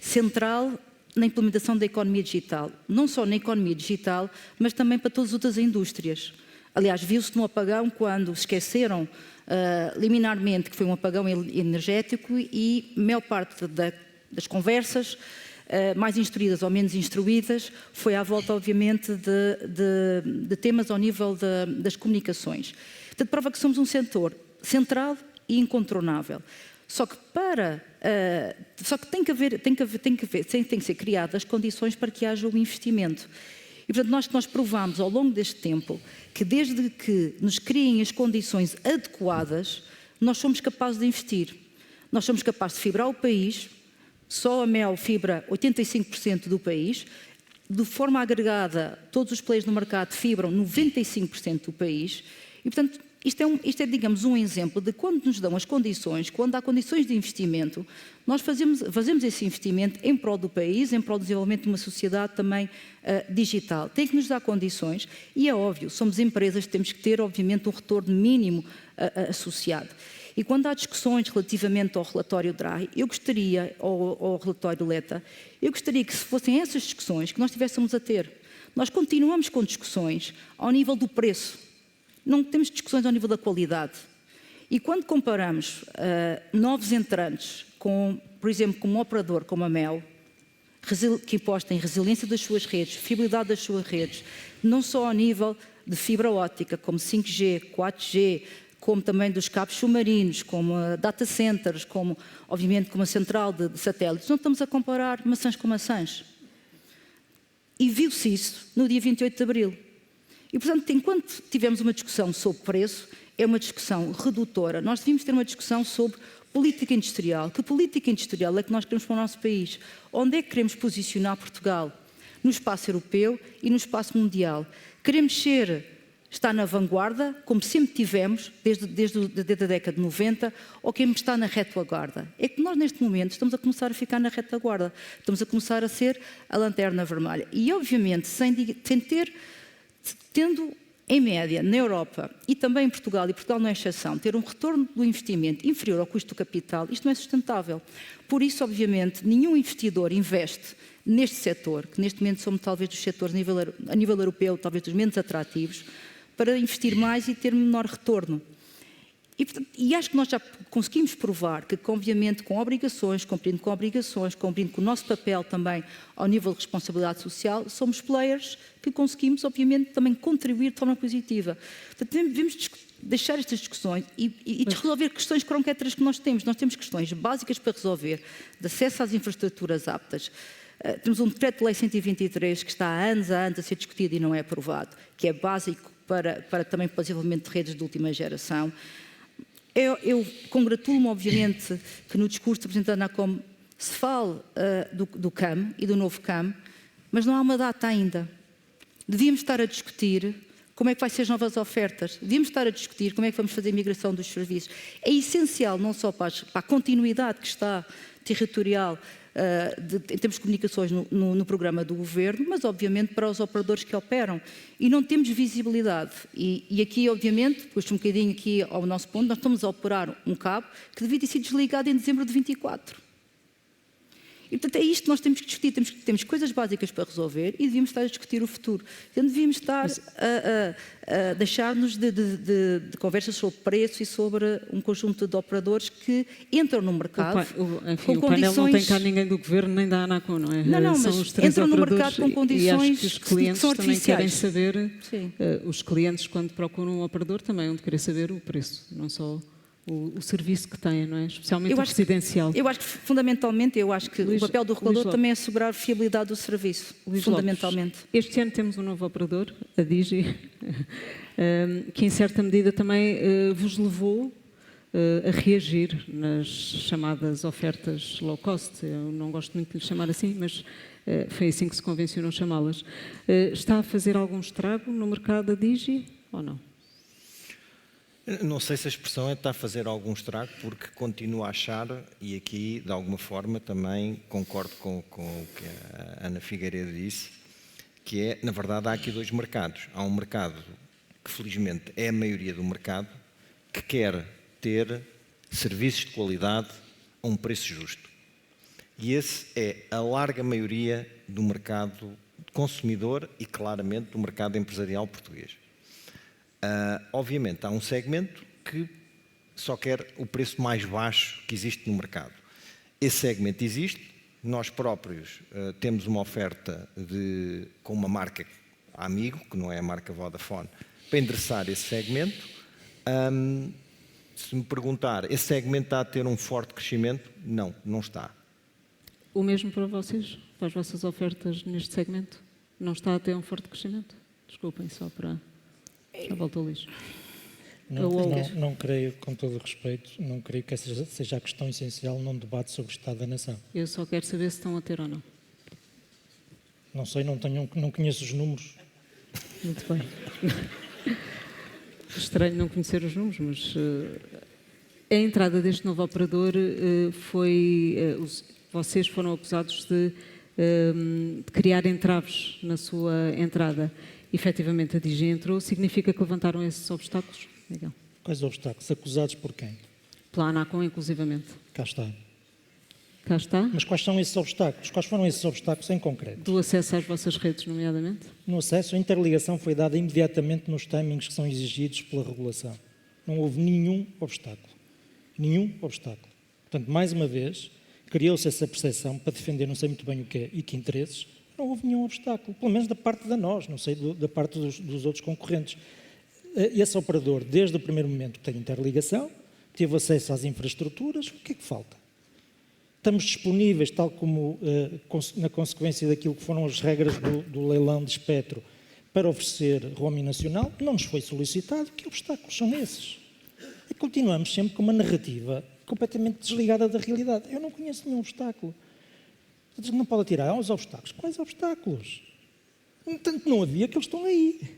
central na implementação da economia digital, não só na economia digital, mas também para todas as outras indústrias. Aliás, viu-se no apagão quando se esqueceram liminarmente que foi um apagão energético e a maior parte das conversas, mais instruídas ou menos instruídas, foi à volta, obviamente, de temas ao nível das comunicações. Portanto, prova que somos um setor central e incontornável. Só que tem que ser criadas condições para que haja um investimento. E, portanto, nós provamos ao longo deste tempo que desde que nos criem as condições adequadas, nós somos capazes de investir. Nós somos capazes de fibrar o país, só a Mel fibra 85% do país, de forma agregada, todos os players no mercado fibram 95% do país, e, portanto, isto é, digamos, um exemplo de quando nos dão as condições, quando há condições de investimento, nós fazemos esse investimento em prol do país, em prol do desenvolvimento de uma sociedade também digital. Tem que nos dar condições e é óbvio, somos empresas, temos que ter, obviamente, um retorno mínimo associado. E quando há discussões relativamente ao relatório DRAI, eu gostaria, ao relatório LETA, eu gostaria que se fossem essas discussões que nós estivéssemos a ter. Nós continuamos com discussões ao nível do preço. Não temos discussões ao nível da qualidade. E quando comparamos novos entrantes com, por exemplo, com um operador como a Mel, que aposta em resiliência das suas redes, fiabilidade das suas redes, não só ao nível de fibra óptica, como 5G, 4G, como também dos cabos submarinos, como data centers, como, obviamente, como a central de satélites, não estamos a comparar maçãs com maçãs. E viu-se isso no dia 28 de abril. E, portanto, enquanto tivemos uma discussão sobre preço, é uma discussão redutora. Nós devíamos ter uma discussão sobre política industrial. Que política industrial é que nós queremos para o nosso país? Onde é que queremos posicionar Portugal? No espaço europeu e no espaço mundial. Queremos estar na vanguarda, como sempre tivemos, desde a década de 90, ou queremos estar na retaguarda? É que nós, neste momento, estamos a começar a ficar na retaguarda. Estamos a começar a ser a lanterna vermelha. E, obviamente, tendo, em média, na Europa e também em Portugal, e Portugal não é exceção, ter um retorno do investimento inferior ao custo do capital, isto não é sustentável. Por isso, obviamente, nenhum investidor investe neste setor, que neste momento somos talvez dos setores a nível europeu, talvez dos menos atrativos, para investir mais e ter menor retorno. E acho que nós já conseguimos provar que, obviamente, com obrigações, cumprindo com o nosso papel também ao nível de responsabilidade social, somos players que conseguimos, obviamente, também contribuir de forma positiva. Portanto, devemos deixar estas discussões e resolver questões concretas que nós temos. Nós temos questões básicas para resolver, de acesso às infraestruturas aptas. Temos um decreto-lei 123 que está há anos a ser discutido e não é aprovado, que é básico também para o desenvolvimento de redes de última geração. Eu congratulo-me, obviamente, que no discurso apresentado na COM se fale do CAM e do novo CAM, mas não há uma data ainda. Devíamos estar a discutir como é que vai ser as novas ofertas, devíamos estar a discutir como é que vamos fazer a migração dos serviços. É essencial não só para a continuidade que está territorial em termos de comunicações no programa do Governo, mas obviamente para os operadores que operam. E não temos visibilidade. E aqui, obviamente, puxo um bocadinho aqui ao nosso ponto, nós estamos a operar um cabo que devia ter sido desligado em dezembro de 24. E, portanto, é isto que nós temos que discutir. Temos coisas básicas para resolver e devíamos estar a discutir o futuro. Então, devíamos estar a deixar-nos de conversas sobre preço e sobre um conjunto de operadores que entram no mercado Enfim, com o painel não tem condições... cá ninguém do Governo nem da ANACOM, não é? Não, São mas os três entram no operadores mercado com e condições acho que os que clientes são também querem artificiais. saber, Sim. os clientes quando procuram um operador também vão querer saber o preço, não só o serviço que têm, não é? Especialmente o residencial. Eu acho que, fundamentalmente, o papel do regulador também é assegurar a fiabilidade do serviço, fundamentalmente. Lopes, este ano temos um novo operador, a Digi, que em certa medida também vos levou a reagir nas chamadas ofertas low cost. Eu não gosto muito de lhe chamar assim, mas foi assim que se convencionou chamá-las. Está a fazer algum estrago no mercado a Digi ou não? Não sei se a expressão é está a fazer algum estrago, porque continuo a achar, e aqui de alguma forma também concordo com o que a Ana Figueiredo disse, que é, na verdade, há aqui dois mercados. Há um mercado que felizmente é a maioria do mercado, que quer ter serviços de qualidade a um preço justo. E esse é a larga maioria do mercado consumidor e claramente do mercado empresarial português. Obviamente há um segmento que só quer o preço mais baixo que existe no mercado. Esse segmento existe, nós próprios temos uma oferta com uma marca amigo, que não é a marca Vodafone, para endereçar esse segmento. Se me perguntar, esse segmento está a ter um forte crescimento? Não, não está. O mesmo para vocês? Para as vossas ofertas neste segmento? Não está a ter um forte crescimento? Desculpem, só para... Já voltou, Luís. Não creio, com todo o respeito, não creio que essa seja a questão essencial num debate sobre o Estado da Nação. Eu só quero saber se estão a ter ou não. Não sei, não conheço os números. Muito bem. Estranho não conhecer os números, mas a entrada deste novo operador vocês foram acusados de criar entraves na sua entrada. Efetivamente a Digi entrou, significa que levantaram esses obstáculos, Miguel? Quais obstáculos? Acusados por quem? Pela ANACOM, inclusivamente. Cá está. Cá está? Mas quais são esses obstáculos? Quais foram esses obstáculos em concreto? Do acesso às vossas redes, nomeadamente? No acesso, a interligação foi dada imediatamente nos timings que são exigidos pela regulação. Não houve nenhum obstáculo. Nenhum obstáculo. Portanto, mais uma vez, criou-se essa percepção para defender não sei muito bem o que é e que interesses. Não houve nenhum obstáculo, pelo menos da parte de nós, não sei da parte dos outros concorrentes. Esse operador, desde o primeiro momento, tem interligação, teve acesso às infraestruturas, o que é que falta? Estamos disponíveis, tal como na consequência daquilo que foram as regras do leilão de espectro, para oferecer roaming nacional, não nos foi solicitado. Que obstáculos são esses? E continuamos sempre com uma narrativa completamente desligada da realidade. Eu não conheço nenhum obstáculo. Não pode atirar aos obstáculos. Quais obstáculos? Tanto não havia que eles estão aí.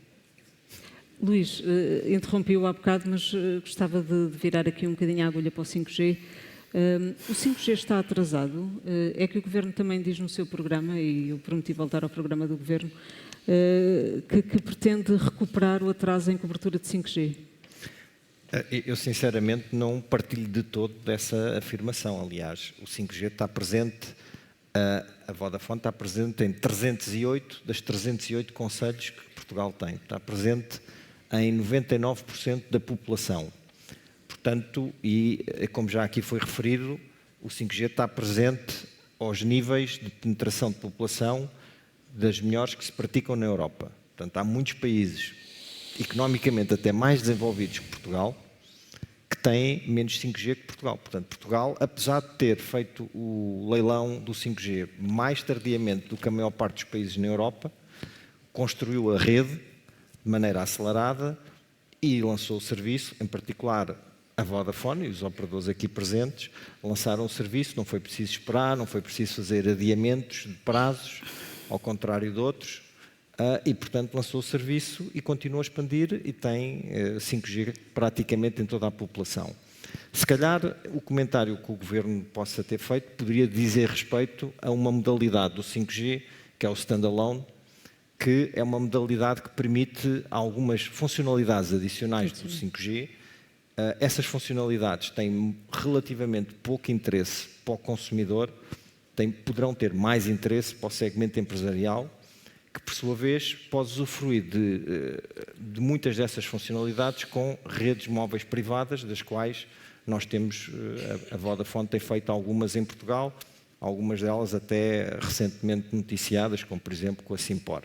Luís, interrompi-o há bocado, mas gostava de virar aqui um bocadinho a agulha para o 5G. O 5G está atrasado. É que o Governo também diz no seu programa, e eu prometi voltar ao programa do Governo, que pretende recuperar o atraso em cobertura de 5G. Eu sinceramente não partilho de todo dessa afirmação. Aliás, o 5G está presente... A Vodafone está presente em 308 das 308 concelhos que Portugal tem. Está presente em 99% da população. Portanto, e como já aqui foi referido, o 5G está presente aos níveis de penetração de população das melhores que se praticam na Europa. Portanto, há muitos países, economicamente até mais desenvolvidos que Portugal, que têm menos 5G que Portugal. Portanto, Portugal, apesar de ter feito o leilão do 5G mais tardiamente do que a maior parte dos países na Europa, construiu a rede de maneira acelerada e lançou o serviço, em particular a Vodafone e os operadores aqui presentes, lançaram o serviço, não foi preciso esperar, não foi preciso fazer adiamentos de prazos, ao contrário de outros, e, portanto, lançou o serviço e continua a expandir e tem 5G praticamente em toda a população. Se calhar, o comentário que o Governo possa ter feito poderia dizer respeito a uma modalidade do 5G, que é o standalone, que é uma modalidade que permite algumas funcionalidades adicionais do 5G. Essas funcionalidades têm relativamente pouco interesse para o consumidor poderão ter mais interesse para o segmento empresarial, que por sua vez pode usufruir de muitas dessas funcionalidades com redes móveis privadas, das quais nós temos, a Vodafone tem feito algumas em Portugal, algumas delas até recentemente noticiadas, como por exemplo com a Simpor.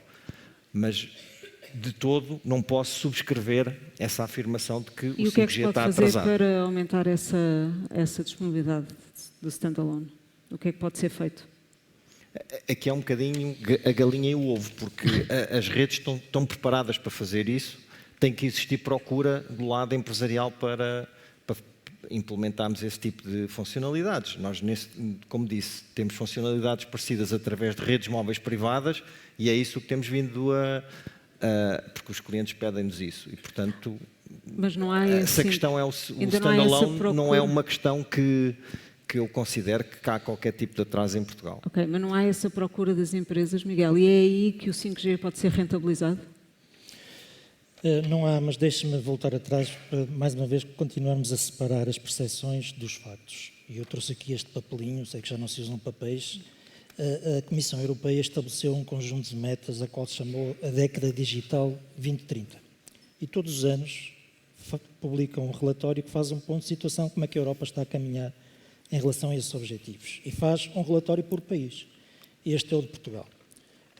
Mas de todo não posso subscrever essa afirmação de que o 5G está atrasado. E o que é que se pode fazer para aumentar essa disponibilidade do standalone? O que é que pode ser feito? Aqui é um bocadinho a galinha e o ovo, porque as redes estão preparadas para fazer isso, tem que existir procura do lado empresarial para implementarmos esse tipo de funcionalidades. Nós, como disse, temos funcionalidades parecidas através de redes móveis privadas e é isso que temos vindo porque os clientes pedem-nos isso e, portanto, mas não há essa questão é o standalone, não é uma questão que eu considero que há qualquer tipo de atraso em Portugal. Ok, mas não há essa procura das empresas, Miguel, e é aí que o 5G pode ser rentabilizado? Não há, mas deixe-me voltar atrás para, mais uma vez, continuarmos a separar as percepções dos factos. E eu trouxe aqui este papelinho, sei que já não se usam papéis. A Comissão Europeia estabeleceu um conjunto de metas, a qual se chamou a Década Digital 2030. E todos os anos publicam um relatório que faz um ponto de situação, como é que a Europa está a caminhar em relação a esses objetivos. E faz um relatório por país. Este é o de Portugal.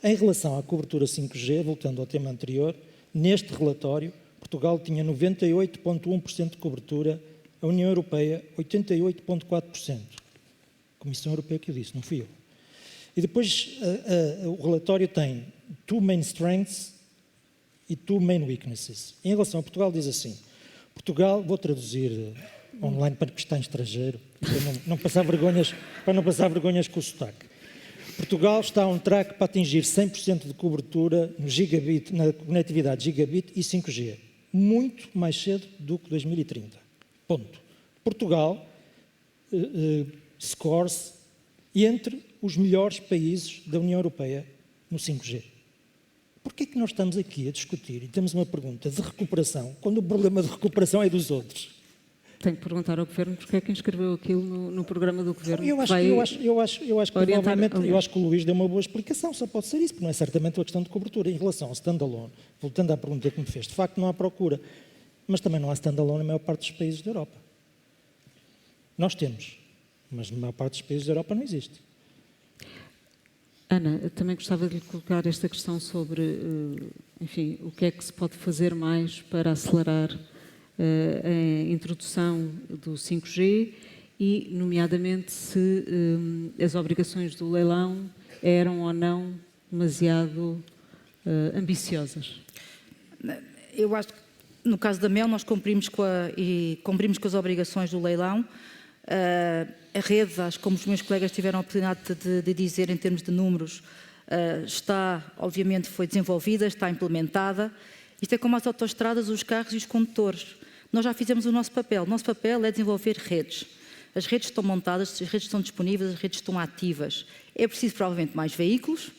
Em relação à cobertura 5G, voltando ao tema anterior, neste relatório, Portugal tinha 98,1% de cobertura, a União Europeia 88,4%. A Comissão Europeia que o disse, não fui eu. E depois o relatório tem two main strengths e two main weaknesses. Em relação a Portugal diz assim, Portugal, vou traduzir online para que está em estrangeiro, para não passar vergonhas com o sotaque. Portugal está on track para atingir 100% de cobertura no gigabit, na conectividade gigabit e 5G, muito mais cedo do que 2030. Ponto. Portugal scores entre os melhores países da União Europeia no 5G. Porquê é que nós estamos aqui a discutir e temos uma pergunta de recuperação, quando o problema de recuperação é dos outros? Tenho que perguntar ao Governo porque é que inscreveu aquilo no programa do Governo. Eu acho que o Luís deu uma boa explicação, só pode ser isso, porque não é certamente uma questão de cobertura. Em relação ao standalone, voltando à pergunta que me fez, de facto não há procura, mas também não há standalone na maior parte dos países da Europa. Nós temos, mas na maior parte dos países da Europa não existe. Ana, eu também gostava de lhe colocar esta questão sobre, enfim, o que é que se pode fazer mais para acelerar a introdução do 5G e, nomeadamente, se as obrigações do leilão eram ou não demasiado ambiciosas. Eu acho que, no caso da Mel, nós cumprimos com as obrigações do leilão. A rede, acho que como os meus colegas tiveram a oportunidade de dizer em termos de números, obviamente foi desenvolvida, está implementada. Isto é como as autoestradas, os carros e os condutores. Nós já fizemos o nosso papel. O nosso papel é desenvolver redes. As redes estão montadas, as redes estão disponíveis, as redes estão ativas. É preciso provavelmente mais veículos,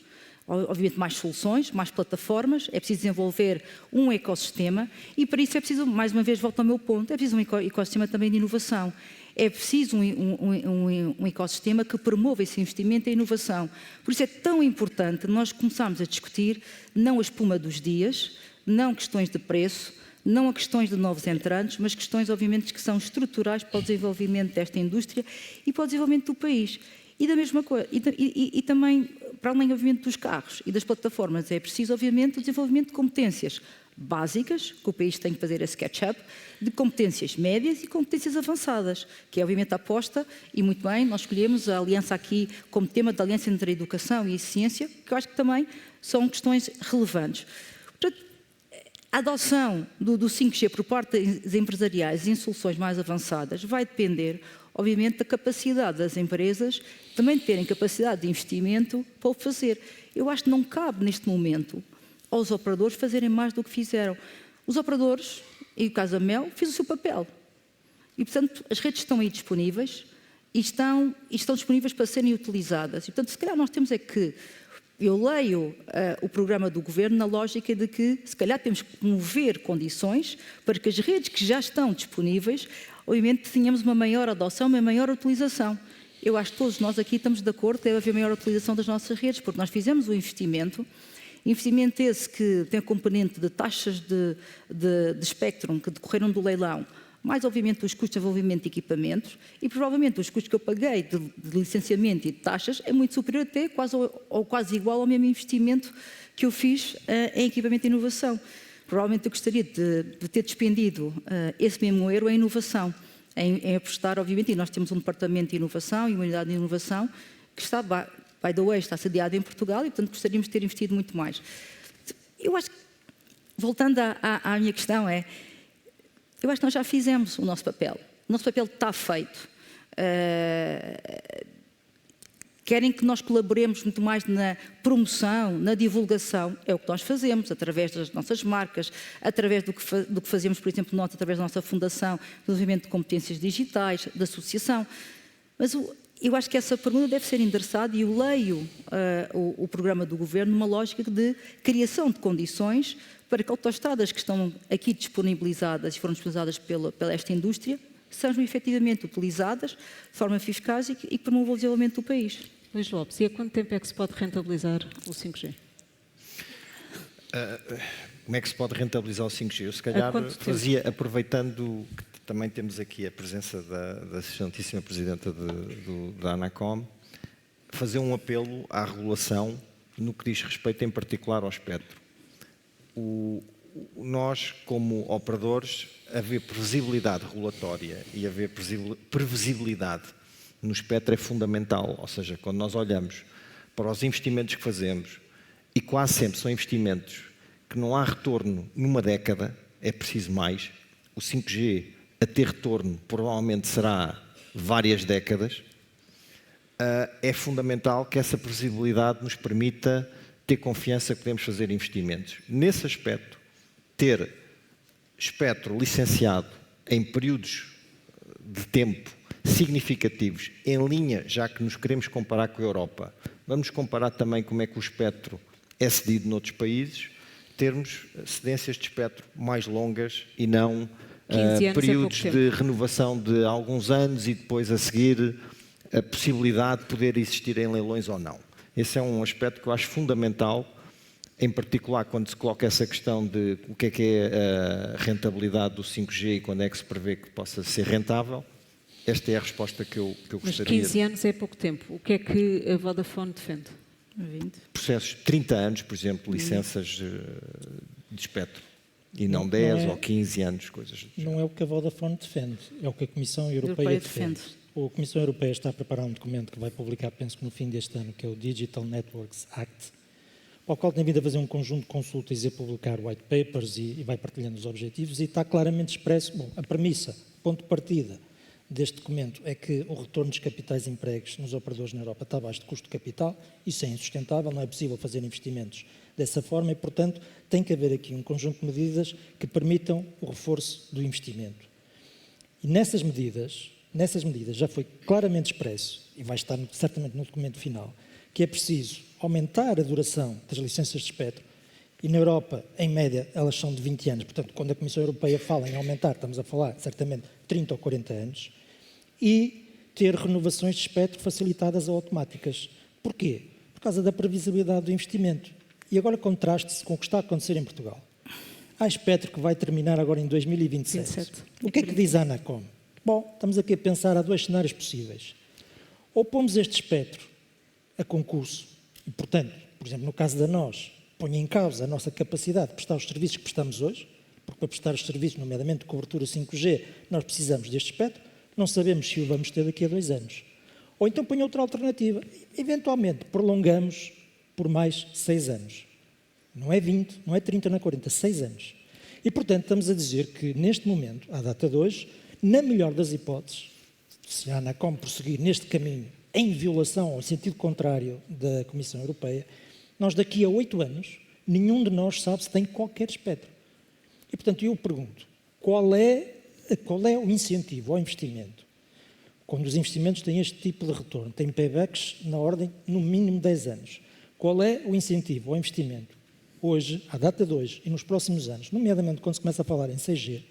obviamente mais soluções, mais plataformas, é preciso desenvolver um ecossistema e para isso é preciso, mais uma vez volto ao meu ponto, é preciso um ecossistema também de inovação. É preciso um ecossistema que promova esse investimento e inovação. Por isso é tão importante nós começarmos a discutir não a espuma dos dias, não questões de preço, não a questões de novos entrantes, mas questões, obviamente, que são estruturais para o desenvolvimento desta indústria e para o desenvolvimento do país. E da mesma coisa, e também para além, obviamente, dos carros e das plataformas, é preciso, obviamente, o desenvolvimento de competências básicas, que o país tem que fazer esse catch-up, de competências médias e competências avançadas, que é, obviamente, a aposta, e muito bem, nós escolhemos a aliança aqui como tema da aliança entre a educação e a ciência, que eu acho que também são questões relevantes. Portanto, a adoção do 5G por parte das empresariais em soluções mais avançadas vai depender, obviamente, da capacidade das empresas também de terem capacidade de investimento para o fazer. Eu acho que não cabe, neste momento, aos operadores fazerem mais do que fizeram. Os operadores, e o caso da Mel, fez o seu papel. E, portanto, as redes estão aí disponíveis e estão disponíveis para serem utilizadas. E, portanto, se calhar nós temos é que... Eu leio o programa do Governo na lógica de que, se calhar, temos que promover condições para que as redes que já estão disponíveis, obviamente, tenhamos uma maior adoção, uma maior utilização. eu acho que todos nós aqui estamos de acordo que deve haver maior utilização das nossas redes, porque nós fizemos o investimento esse que tem a componente de taxas de espectro que decorreram do leilão, mais obviamente os custos de desenvolvimento de equipamentos e provavelmente os custos que eu paguei de licenciamento e de taxas é muito superior até ou quase igual ao mesmo investimento que eu fiz em equipamento de inovação. Provavelmente eu gostaria de ter despendido esse mesmo euro em inovação, em apostar, obviamente, e nós temos um departamento de inovação e uma unidade de inovação que está, by the way, está sediado em Portugal e, portanto, gostaríamos de ter investido muito mais. Eu acho que, voltando à minha questão, eu acho que nós já fizemos o nosso papel. O nosso papel está feito. Querem que nós colaboremos muito mais na promoção, na divulgação, é o que nós fazemos, através das nossas marcas, através do que fazemos, por exemplo, nós, através da nossa Fundação de Desenvolvimento de Competências Digitais, da Associação. Mas eu acho que essa pergunta deve ser endereçada e eu leio o programa do Governo numa lógica de criação de condições para que autoestradas que estão aqui disponibilizadas e foram disponibilizadas pela esta indústria sejam efetivamente utilizadas de forma eficaz e que promovam o desenvolvimento do país. Luís Lopes, e há quanto tempo é que se pode rentabilizar o 5G? Como é que se pode rentabilizar o 5G? Eu, se calhar, fazia, aproveitando que também temos aqui a presença da excelentíssima Presidenta da ANACOM, fazer um apelo à regulação no que diz respeito, em particular, ao espectro. Nós, como operadores, haver previsibilidade regulatória e haver previsibilidade no espectro é fundamental. Ou seja, quando nós olhamos para os investimentos que fazemos, e quase sempre são investimentos que não há retorno numa década, é preciso mais. O 5G, a ter retorno, provavelmente será várias décadas. É fundamental que essa previsibilidade nos permita ter confiança que podemos fazer investimentos. Nesse aspecto, ter espectro licenciado em períodos de tempo significativos, em linha, já que nos queremos comparar com a Europa, vamos comparar também como é que o espectro é cedido noutros países, termos cedências de espectro mais longas e não períodos de renovação de alguns anos e depois a seguir a possibilidade de poder existir em leilões ou não. Esse é um aspecto que eu acho fundamental, em particular quando se coloca essa questão de o que é a rentabilidade do 5G e quando é que se prevê que possa ser rentável. Esta é a resposta que eu gostaria. Mas 15 anos é pouco tempo. O que é que a Vodafone defende? 20. Processos de 30 anos, por exemplo, licenças de espectro. E não 10 ou 15 anos, coisas do género. Não é o que a Vodafone defende, é o que a Comissão Europeia defende. A Comissão Europeia está a preparar um documento que vai publicar, penso que no fim deste ano, que é o Digital Networks Act, ao qual tem vindo a fazer um conjunto de consultas e a publicar white papers e vai partilhando os objetivos e está claramente expresso, bom, a premissa, ponto de partida deste documento é que o retorno dos capitais empregos nos operadores na Europa está abaixo de custo de capital, isso é insustentável, não é possível fazer investimentos dessa forma e, portanto, tem que haver aqui um conjunto de medidas que permitam o reforço do investimento. E nessas medidas já foi claramente expresso, e vai estar certamente no documento final, que é preciso aumentar a duração das licenças de espectro, e na Europa, em média, elas são de 20 anos, portanto, quando a Comissão Europeia fala em aumentar, estamos a falar, certamente, 30 ou 40 anos, e ter renovações de espectro facilitadas ou automáticas. Porquê? Por causa da previsibilidade do investimento. E agora contraste-se com o que está a acontecer em Portugal. Há espectro que vai terminar agora em 2027. O que é que diz a ANACOM? Bom, estamos aqui a pensar, há dois cenários possíveis. Ou pomos este espectro a concurso, e, portanto, por exemplo, no caso da nós, põe em causa a nossa capacidade de prestar os serviços que prestamos hoje, porque para prestar os serviços, nomeadamente de cobertura 5G, nós precisamos deste espectro, não sabemos se o vamos ter daqui a 2 anos. Ou então põe outra alternativa, eventualmente prolongamos por mais 6 anos. Não é 20, não é 30, não é 40, 6 anos. E, portanto, estamos a dizer que, neste momento, à data de hoje, na melhor das hipóteses, se a ANACOM prosseguir neste caminho, em violação ou em sentido contrário da Comissão Europeia, nós daqui a 8 anos, nenhum de nós sabe se tem qualquer espectro. E, portanto, eu pergunto, qual é o incentivo ao investimento? Quando os investimentos têm este tipo de retorno, têm paybacks na ordem, no mínimo, 10 anos. Qual é o incentivo ao investimento? Hoje, à data de hoje e nos próximos anos, nomeadamente quando se começa a falar em 6G,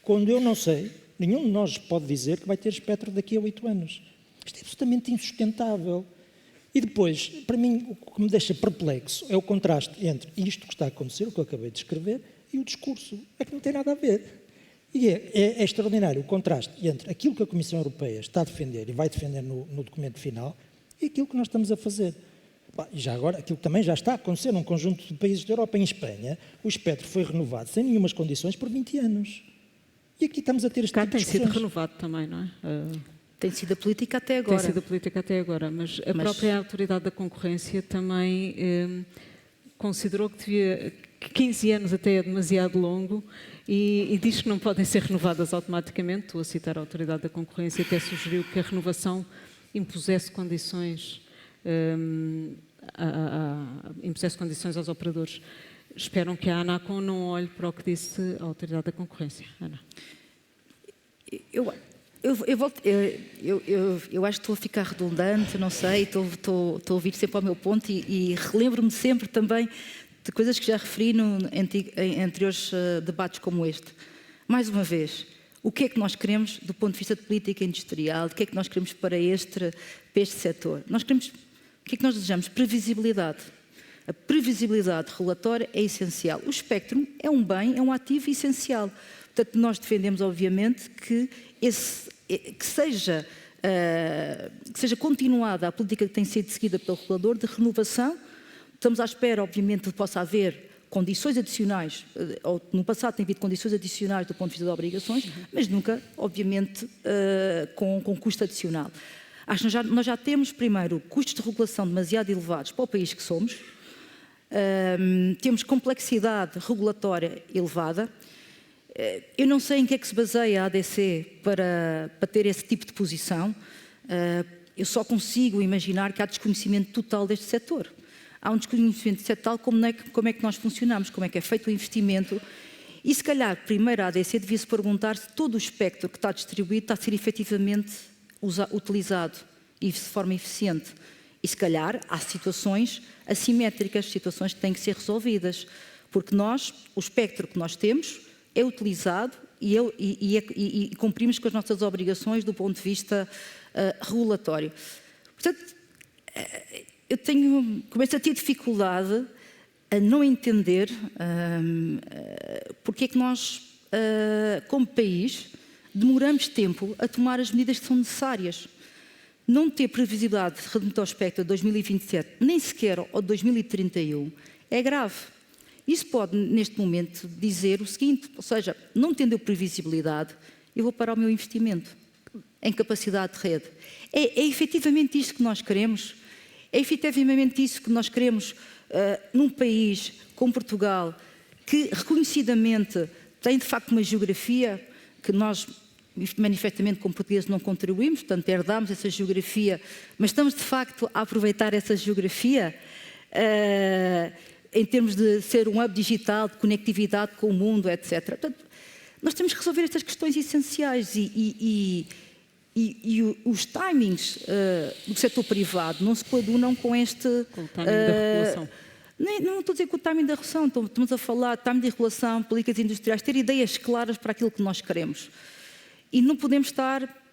quando eu não sei, nenhum de nós pode dizer que vai ter espectro daqui a 8 anos. Isto é absolutamente insustentável. E depois, para mim, o que me deixa perplexo é o contraste entre isto que está a acontecer, o que eu acabei de escrever, e o discurso. É que não tem nada a ver. E é extraordinário o contraste entre aquilo que a Comissão Europeia está a defender e vai defender no documento final e aquilo que nós estamos a fazer. E já agora, aquilo que também já está a acontecer num conjunto de países da Europa. Em Espanha, o espectro foi renovado sem nenhumas condições por 20 anos. E aqui estamos a ter este tipo de discussões. Tem sido renovado também, não é? Tem sido a política até agora. Tem sido a política até agora, mas a própria Autoridade da Concorrência também considerou que 15 anos até é demasiado longo e diz que não podem ser renovadas automaticamente. Estou a citar a Autoridade da Concorrência, até sugeriu que a renovação impusesse condições, aos operadores. Esperam que a Anacom não olhe para o que disse a Autoridade da Concorrência. Ana. Eu acho que estou a ficar redundante, não sei, estou a ouvir sempre ao meu ponto e relembro-me sempre também de coisas que já referi em anteriores debates como este. Mais uma vez, o que é que nós queremos do ponto de vista de política industrial, o que é que nós queremos para este setor? O que é que nós desejamos? Previsibilidade. A previsibilidade regulatória é essencial. O espectro é um bem, é um ativo essencial. Portanto, nós defendemos, obviamente, que seja continuada a política que tem sido seguida pelo regulador de renovação. Estamos à espera, obviamente, de que possa haver condições adicionais, ou no passado tem havido condições adicionais do ponto de vista de obrigações, mas nunca, obviamente, com custo adicional. Acho que nós já temos, primeiro, custos de regulação demasiado elevados para o país que somos, temos complexidade regulatória elevada. Eu não sei em que é que se baseia a ADC para ter esse tipo de posição. Eu só consigo imaginar que há desconhecimento total deste setor. Há um desconhecimento total como é que nós funcionamos, como é que é feito o investimento. E se calhar, primeiro a ADC devia-se perguntar se todo o espectro que está distribuído está a ser efetivamente utilizado e de forma eficiente. E se calhar há situações assimétricas, situações que têm que ser resolvidas. Porque o espectro que nós temos é utilizado e cumprimos com as nossas obrigações do ponto de vista regulatório. Portanto, começo a ter dificuldade a não entender porque é que nós, como país, demoramos tempo a tomar as medidas que são necessárias. Não ter previsibilidade relativamente ao espectro de 2027, nem sequer ao 2031, é grave. Isso pode, neste momento, dizer o seguinte, ou seja, não tendo previsibilidade, eu vou parar o meu investimento em capacidade de rede. É efetivamente isto que nós queremos? É efetivamente isso que nós queremos num país como Portugal, que reconhecidamente tem de facto uma geografia que nós manifestamente como portugueses não contribuímos, portanto herdamos essa geografia, mas estamos de facto a aproveitar essa geografia em termos de ser um hub digital, de conectividade com o mundo, etc. Portanto, nós temos que resolver estas questões essenciais e os timings do setor privado não se coadunam com este... Com o timing da regulação. Não estou a dizer com o timing da regulação, estamos a falar de timing de regulação, políticas industriais, ter ideias claras para aquilo que nós queremos. E não podemos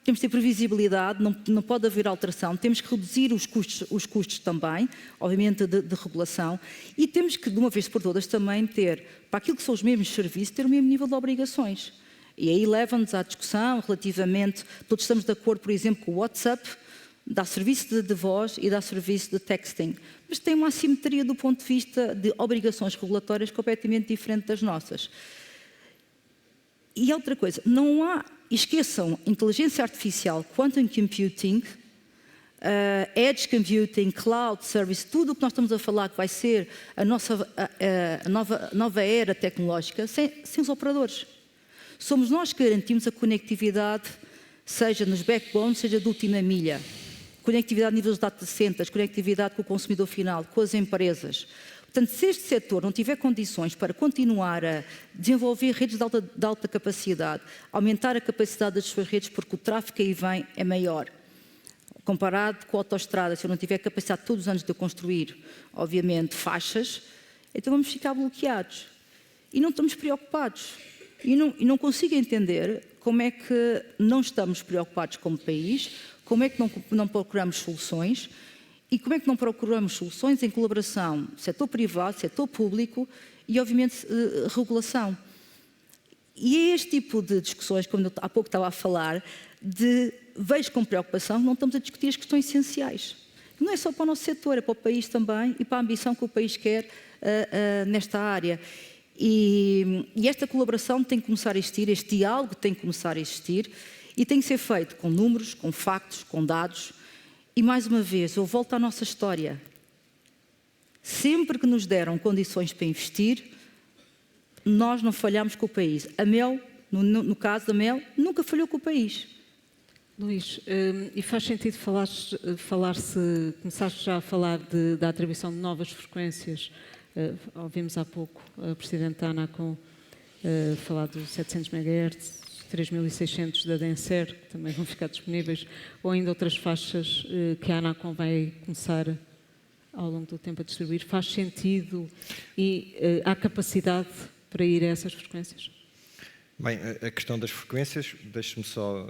temos de ter previsibilidade, não pode haver alteração, temos que reduzir os custos também, obviamente de regulação, e temos que, de uma vez por todas, também ter, para aquilo que são os mesmos serviços, ter o mesmo nível de obrigações. E aí leva-nos à discussão relativamente, todos estamos de acordo, por exemplo, com o WhatsApp, dá serviço de voz e dá serviço de texting, mas tem uma assimetria do ponto de vista de obrigações regulatórias completamente diferente das nossas. E outra coisa, esqueçam, inteligência artificial, quantum computing, edge computing, cloud service, tudo o que nós estamos a falar que vai ser a nova era tecnológica, sem os operadores. Somos nós que garantimos a conectividade, seja nos backbones, seja de última milha. Conectividade a nível dos data centers, conectividade com o consumidor final, com as empresas. Portanto, se este setor não tiver condições para continuar a desenvolver redes de alta capacidade, aumentar a capacidade das suas redes, porque o tráfego que aí vem é maior, comparado com a autoestrada, se eu não tiver capacidade todos os anos de construir, obviamente, faixas, então vamos ficar bloqueados. E não estamos preocupados. E não consigo entender como é que não estamos preocupados como país, como é que não procuramos soluções e como é que não procuramos soluções em colaboração setor privado, setor público e, obviamente, regulação. E é este tipo de discussões, como eu há pouco estava a falar, vejo com preocupação que não estamos a discutir as questões essenciais. Não é só para o nosso setor, é para o país também e para a ambição que o país quer nesta área. E esta colaboração tem que começar a existir, este diálogo tem que começar a existir e tem que ser feito com números, com factos, com dados. E mais uma vez, eu volto à nossa história. Sempre que nos deram condições para investir, nós não falhamos com o país. A Mel, no caso da Mel, nunca falhou com o país. Luís, e faz sentido começaste já a falar da atribuição de novas frequências. Ouvimos há pouco a Presidente da ANACOM falar dos 700 MHz, 3.600 da DENSER, que também vão ficar disponíveis, ou ainda outras faixas que a ANACOM vai começar ao longo do tempo a distribuir. Faz sentido e há capacidade para ir a essas frequências? Bem, a questão das frequências, deixe-me só,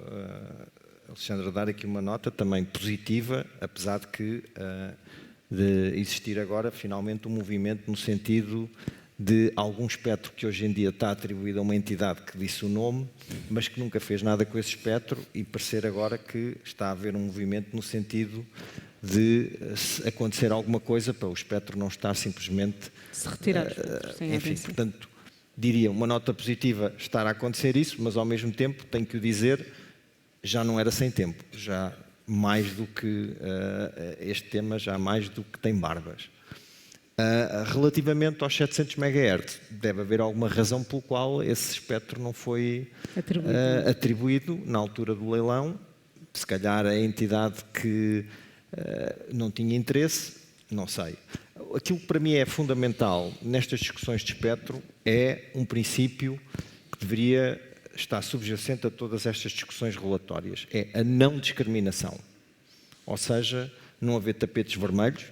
Alexandra, dar aqui uma nota também positiva, apesar de existir agora, finalmente, um movimento no sentido de algum espectro que hoje em dia está atribuído a uma entidade que disse o nome, mas que nunca fez nada com esse espectro e parecer agora que está a haver um movimento no sentido de acontecer alguma coisa para o espectro não estar simplesmente... Se retirar. Enfim, portanto, diria, uma nota positiva estar a acontecer isso, mas ao mesmo tempo, tenho que o dizer, já não era sem tempo, já mais do que este tema, já mais do que tem barbas. Relativamente aos 700 MHz, deve haver alguma razão pelo qual esse espectro não foi atribuído na altura do leilão. Se calhar a entidade que não tinha interesse, não sei. Aquilo que para mim é fundamental nestas discussões de espectro é um princípio que deveria estar subjacente a todas estas discussões regulatórias, é a não discriminação. Ou seja, não haver tapetes vermelhos.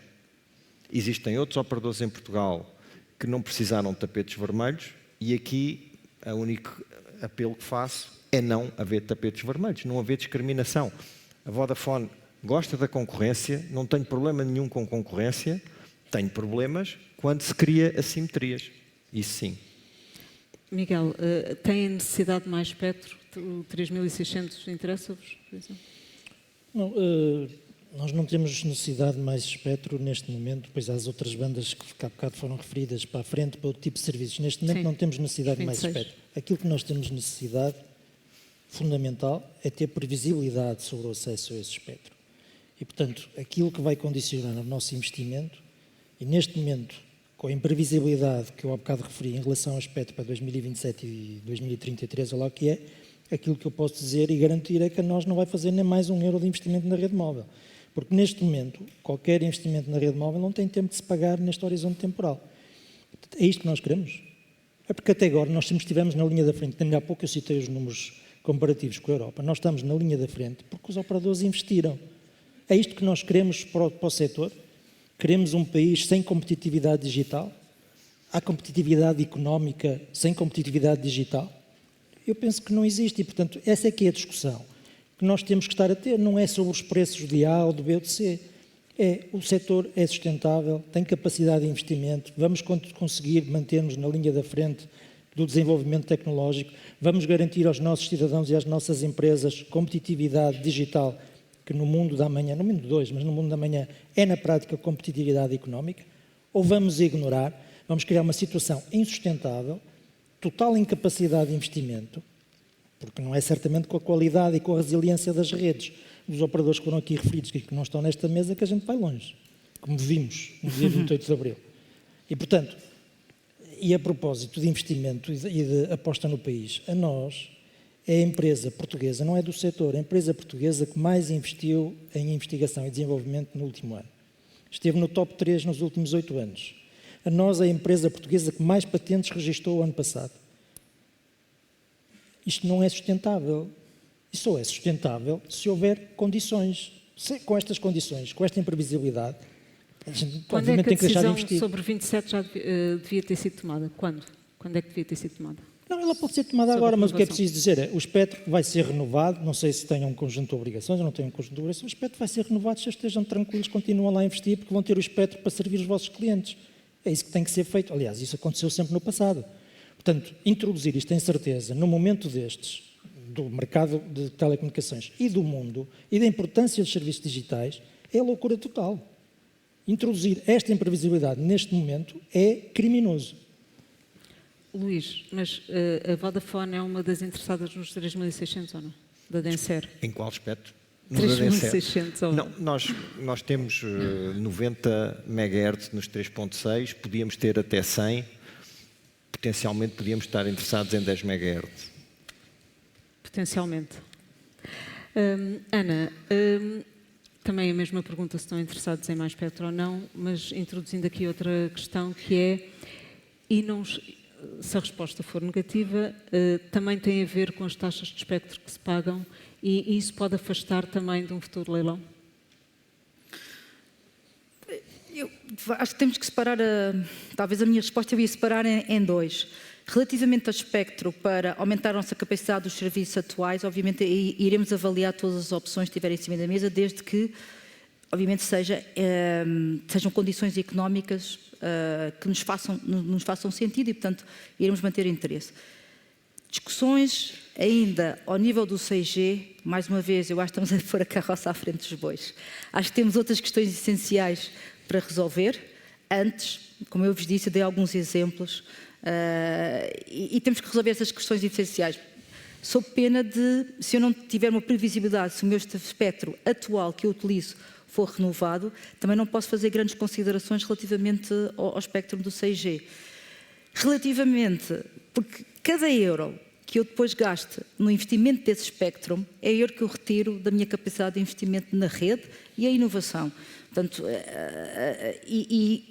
Existem outros operadores em Portugal que não precisaram de tapetes vermelhos e aqui o único apelo que faço é não haver tapetes vermelhos, não haver discriminação. A Vodafone gosta da concorrência, não tenho problema nenhum com concorrência, tenho problemas quando se cria assimetrias. Isso sim. Miguel, tem necessidade de mais espectro? O 3.600 interessa-vos, por exemplo? Não, nós não temos necessidade de mais espectro neste momento, pois há as outras bandas que há bocado foram referidas para a frente, para outro tipo de serviços. Neste momento não temos necessidade de mais espectro. Aquilo que nós temos necessidade fundamental é ter previsibilidade sobre o acesso a esse espectro. E, portanto, aquilo que vai condicionar o nosso investimento, e neste momento, com a imprevisibilidade que eu há bocado referi em relação ao espectro para 2027 e 2033, ou lá o que é, aquilo que eu posso dizer e garantir é que a nós não vai fazer nem mais €1 de investimento na rede móvel. Porque neste momento, qualquer investimento na rede móvel não tem tempo de se pagar neste horizonte temporal. É isto que nós queremos? É porque até agora nós sempre estivemos na linha da frente. Ainda há pouco eu citei os números comparativos com a Europa. Nós estamos na linha da frente porque os operadores investiram. É isto que nós queremos para o setor? Queremos um país sem competitividade digital? Há competitividade económica sem competitividade digital? Eu penso que não existe e, portanto, essa é que é a discussão que nós temos que estar a ter. Não é sobre os preços de A ou de B ou de C. O setor é sustentável, tem capacidade de investimento, vamos conseguir manter-nos na linha da frente do desenvolvimento tecnológico, vamos garantir aos nossos cidadãos e às nossas empresas competitividade digital, que no mundo da manhã, no mundo de hoje, mas no mundo da manhã, é na prática competitividade económica, ou vamos ignorar, vamos criar uma situação insustentável, total incapacidade de investimento, porque não é certamente com a qualidade e com a resiliência das redes dos operadores que foram aqui referidos, que não estão nesta mesa, que a gente vai longe, como vimos no dia 28 de Abril. E, portanto, e a propósito de investimento e de aposta no país, a nós, é a empresa portuguesa, não é do setor, é a empresa portuguesa que mais investiu em investigação e desenvolvimento no último ano. Esteve no top 3 nos últimos 8 anos. A nós é a empresa portuguesa que mais patentes registrou o ano passado. Isto não é sustentável. E só é sustentável se houver condições. Com estas condições, com esta imprevisibilidade, a gente quando obviamente é que a tem que deixar de decisão investir. sobre 27 já devia ter sido tomada? Quando? Quando é que devia ter sido tomada? Não, ela pode ser tomada Sobre agora, mas o que é renovação. preciso dizer é, o espectro vai ser renovado, não sei se tem um conjunto de obrigações ou não tem um conjunto de obrigações, o espectro vai ser renovado, se estejam tranquilos, continuam lá a investir, porque vão ter o espectro para servir os vossos clientes. É isso que tem que ser feito. Aliás, isso aconteceu sempre no passado. Portanto, introduzir isto em certeza, num momento destes, do mercado de telecomunicações e do mundo, e da importância dos serviços digitais, é loucura total. Introduzir esta imprevisibilidade neste momento é criminoso. Luís, mas a Vodafone é uma das interessadas nos 3.600 ou não? Da Denser? Em qual aspecto? No da Denser? 3.600 ou Não, nós temos 90 MHz nos 3.6, podíamos ter até 100, potencialmente podíamos estar interessados em 10 MHz. Potencialmente. Ana, também a mesma pergunta se estão interessados em mais espectro ou não, mas introduzindo aqui outra questão que é, se a resposta for negativa, também tem a ver com as taxas de espectro que se pagam e isso pode afastar também de um futuro leilão? Eu acho que temos que separar, talvez a minha resposta eu ia separar em dois. Relativamente ao espectro, para aumentar a nossa capacidade dos serviços atuais, obviamente iremos avaliar todas as opções que estiverem em cima da mesa, desde que, obviamente, sejam condições económicas que nos façam sentido e, portanto, iremos manter interesse. Discussões ainda ao nível do 6G, mais uma vez, eu acho que estamos a pôr a carroça à frente dos bois. Acho que temos outras questões essenciais para resolver. Antes, como eu vos disse, eu dei alguns exemplos e temos que resolver essas questões essenciais. Sob pena de, se eu não tiver uma previsibilidade, se o meu espectro atual que eu utilizo for renovado, também não posso fazer grandes considerações relativamente ao espectro do 6G. Relativamente, porque cada euro que eu depois gaste no investimento desse espectro é euro que eu retiro da minha capacidade de investimento na rede e a inovação. Portanto,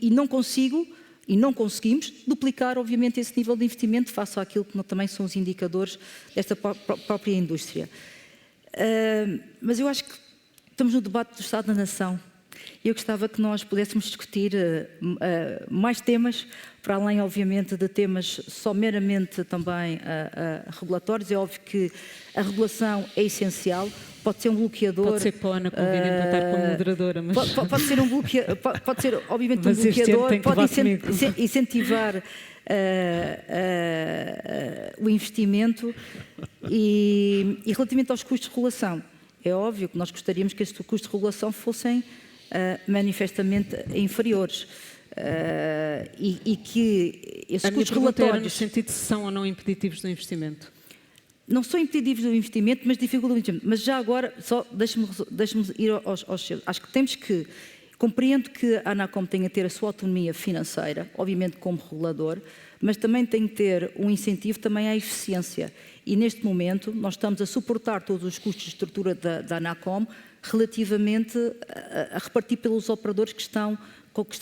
não consigo e não conseguimos duplicar, obviamente, esse nível de investimento face àquilo que também são os indicadores desta própria indústria. Mas eu acho que estamos no debate do Estado da Nação. Eu gostava que nós pudéssemos discutir mais temas, para além, obviamente, de temas só meramente também regulatórios. É óbvio que a regulação é essencial, pode ser um bloqueador... Pode ser para a Ana convida para estar como moderadora, mas... Pode ser um bloqueador, pode ser, obviamente, mas um bloqueador, pode comigo. incentivar o investimento e relativamente aos custos de regulação. É óbvio que nós gostaríamos que estes custos de regulação fossem manifestamente inferiores e que esses custos regulatórios... no sentido de se são ou não impeditivos do investimento. Não são impeditivos do investimento, mas dificultam o investimento. Mas já agora, só deixe-me ir aos seus. Acho que temos que... Compreendo que a Anacom tenha que ter a sua autonomia financeira, obviamente como regulador, mas também tem que ter um incentivo também à eficiência. E neste momento nós estamos a suportar todos os custos de estrutura da Anacom relativamente a repartir pelos operadores que estão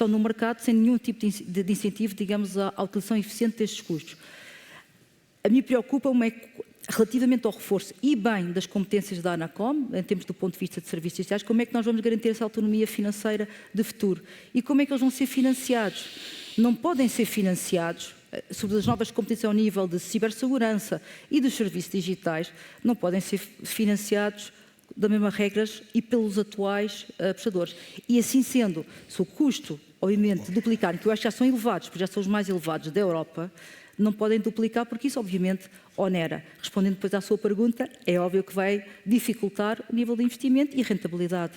no mercado sem nenhum tipo de incentivo, digamos, à utilização eficiente destes custos. A mim preocupa-me é relativamente ao reforço e bem das competências da Anacom, em termos do ponto de vista de serviços sociais, como é que nós vamos garantir essa autonomia financeira de futuro e como é que eles vão ser financiados. Não podem ser financiados, sobre as novas competências ao nível de cibersegurança e dos serviços digitais, não podem ser financiados das mesmas regras e pelos atuais prestadores. E assim sendo, se o custo, obviamente, de duplicar, que eu acho que já são elevados, porque já são os mais elevados da Europa, não podem duplicar, porque isso, obviamente, onera. Respondendo depois à sua pergunta, é óbvio que vai dificultar o nível de investimento e rentabilidade.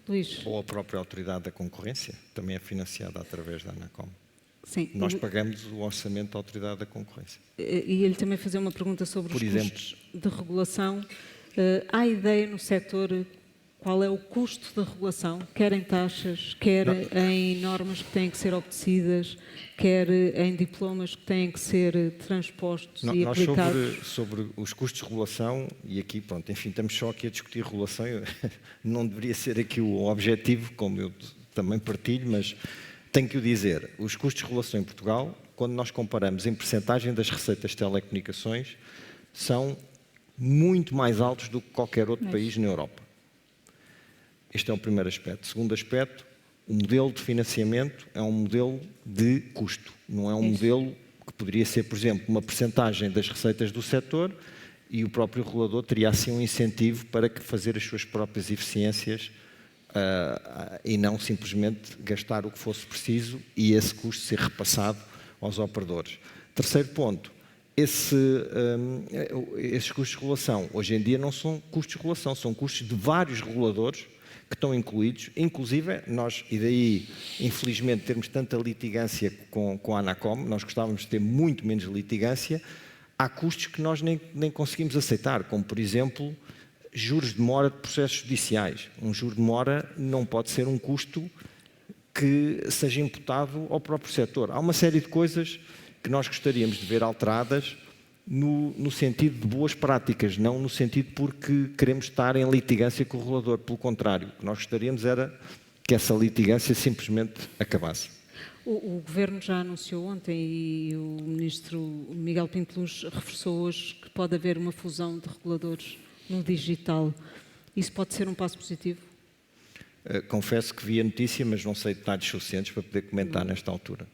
Luís. Ou a própria Autoridade da Concorrência, também é financiada através da Anacom. Sim. Nós pagamos o orçamento da Autoridade da Concorrência. E ele também fazer uma pergunta sobre os custos de regulação. Há ideia no setor qual é o custo da regulação, quer em taxas, quer em normas que têm que ser obedecidas, quer em diplomas que têm que ser transpostos e aplicados? Nós sobre os custos de regulação, e aqui, pronto, enfim, estamos só aqui a discutir regulação, não deveria ser aqui o objetivo, como eu também partilho, mas tenho que o dizer, os custos de regulação em Portugal, quando nós comparamos em percentagem das receitas de telecomunicações, são muito mais altos do que qualquer outro país na Europa. Este é o primeiro aspecto. Segundo aspecto, o modelo de financiamento é um modelo de custo, não é um modelo que poderia ser, por exemplo, uma percentagem das receitas do setor e o próprio regulador teria assim um incentivo para fazer as suas próprias eficiências e não simplesmente gastar o que fosse preciso e esse custo ser repassado aos operadores. Terceiro ponto, esses custos de regulação, hoje em dia não são custos de regulação, são custos de vários reguladores que estão incluídos, inclusive nós, e daí, infelizmente, termos tanta litigância com a Anacom, nós gostávamos de ter muito menos litigância, há custos que nós nem conseguimos aceitar, como, por exemplo, juros de mora de processos judiciais. Um juro de mora não pode ser um custo que seja imputado ao próprio setor. Há uma série de coisas que nós gostaríamos de ver alteradas no sentido de boas práticas, não no sentido porque queremos estar em litigância com o regulador. Pelo contrário, o que nós gostaríamos era que essa litigância simplesmente acabasse. O Governo já anunciou ontem e o Ministro Miguel Pinto Luz reforçou hoje que pode haver uma fusão de reguladores no digital. Isso pode ser um passo positivo? Confesso que vi a notícia, mas não sei detalhes suficientes para poder comentar nesta altura.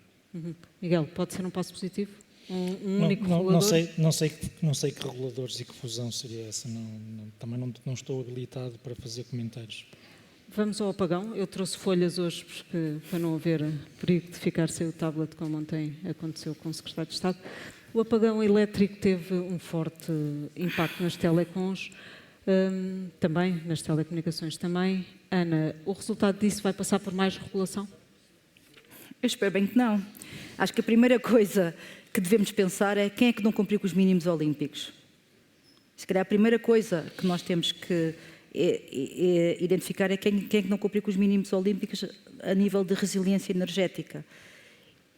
Miguel, pode ser um passo positivo? Um Não, único não, regulador? não sei que reguladores e que fusão seria essa. Também não estou habilitado para fazer comentários. Vamos ao apagão. Eu trouxe folhas hoje para não haver perigo de ficar sem o tablet, como ontem aconteceu com o Secretário de Estado. O apagão elétrico teve um forte impacto nas telecoms, também nas telecomunicações também. Ana, o resultado disso vai passar por mais regulação? Eu espero bem que não. Acho que a primeira coisa que devemos pensar é quem é que não cumpriu com os mínimos olímpicos. Se calhar a primeira coisa que nós temos que identificar é quem é que não cumpriu com os mínimos olímpicos a nível de resiliência energética.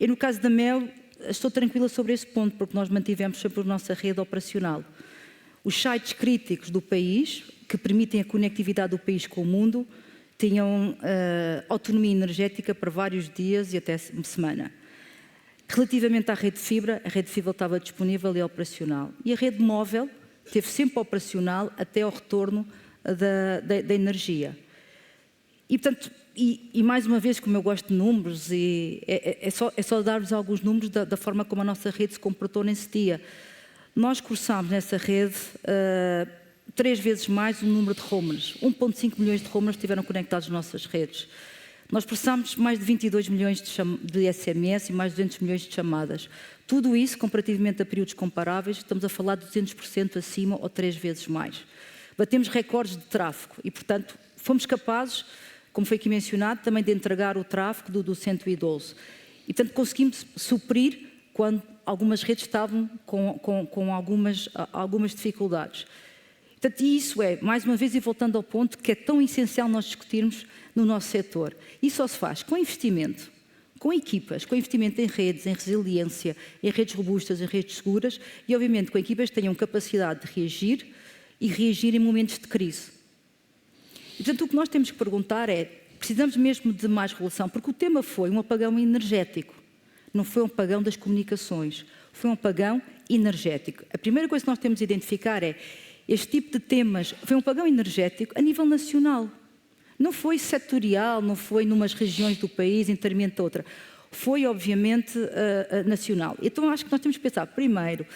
E no caso da MEL, estou tranquila sobre esse ponto, porque nós mantivemos sempre a nossa rede operacional. Os sites críticos do país, que permitem a conectividade do país com o mundo, tinham autonomia energética para vários dias e até semana. Relativamente à rede de fibra, a rede de fibra estava disponível e operacional. E a rede móvel esteve sempre operacional até ao retorno da energia. E, portanto, e mais uma vez, como eu gosto de números, é só dar-vos alguns números da forma como a nossa rede se comportou nesse dia. Nós cursámos nessa rede 3 vezes mais o número de roamers. 1,5 milhões de roamers estiveram conectados às nossas redes. Nós processámos mais de 22 milhões de SMS e mais de 200 milhões de chamadas. Tudo isso, comparativamente a períodos comparáveis, estamos a falar de 200% acima ou 3 vezes mais. Batemos recordes de tráfego e, portanto, fomos capazes, como foi aqui mencionado, também de entregar o tráfego do 112. E, portanto, conseguimos suprir quando algumas redes estavam com algumas dificuldades. Portanto, isso é, mais uma vez, e voltando ao ponto que é tão essencial nós discutirmos no nosso setor. Isso só se faz com investimento, com equipas, com investimento em redes, em resiliência, em redes robustas, em redes seguras e, obviamente, com equipas que tenham capacidade de reagir e reagir em momentos de crise. E, portanto, o que nós temos que perguntar é, precisamos mesmo de mais regulação, porque o tema foi um apagão energético, não foi um apagão das comunicações, foi um apagão energético. A primeira coisa que nós temos de identificar é, este tipo de temas foi um apagão energético a nível nacional. Não foi setorial, não foi numas regiões do país, inteiramente outra. Foi, obviamente, nacional. Então, acho que nós temos que pensar, primeiro,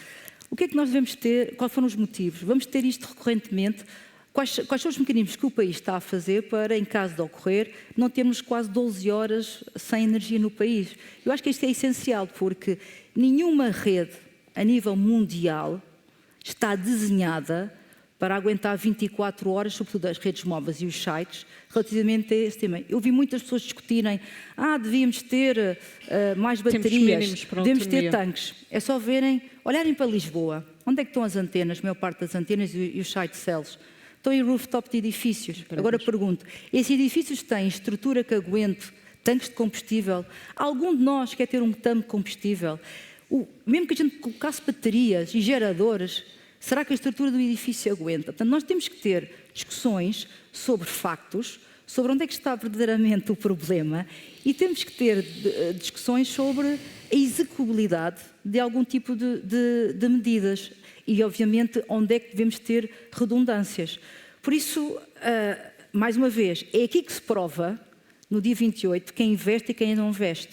o que é que nós devemos ter, quais foram os motivos? Vamos ter isto recorrentemente? Quais são os mecanismos que o país está a fazer para, em caso de ocorrer, não termos quase 12 horas sem energia no país? Eu acho que isto é essencial, porque nenhuma rede, a nível mundial, está desenhada para aguentar 24 horas, sobretudo as redes móveis e os sites, relativamente a este tema. Eu vi muitas pessoas discutirem, devíamos ter mais baterias, devemos ter tanques. É só verem, olharem para Lisboa, onde é que estão as antenas, a maior parte das antenas e os site cells? Estão em rooftop de edifícios. Agora pergunto, esses edifícios têm estrutura que aguente tanques de combustível? Algum de nós quer ter um tanque de combustível? Mesmo que a gente colocasse baterias e geradores, será que a estrutura do edifício aguenta? Portanto, nós temos que ter discussões sobre factos, sobre onde é que está verdadeiramente o problema e temos que ter discussões sobre a execuibilidade de algum tipo de medidas e, obviamente, onde é que devemos ter redundâncias. Por isso, mais uma vez, é aqui que se prova, no dia 28, quem investe e quem não investe.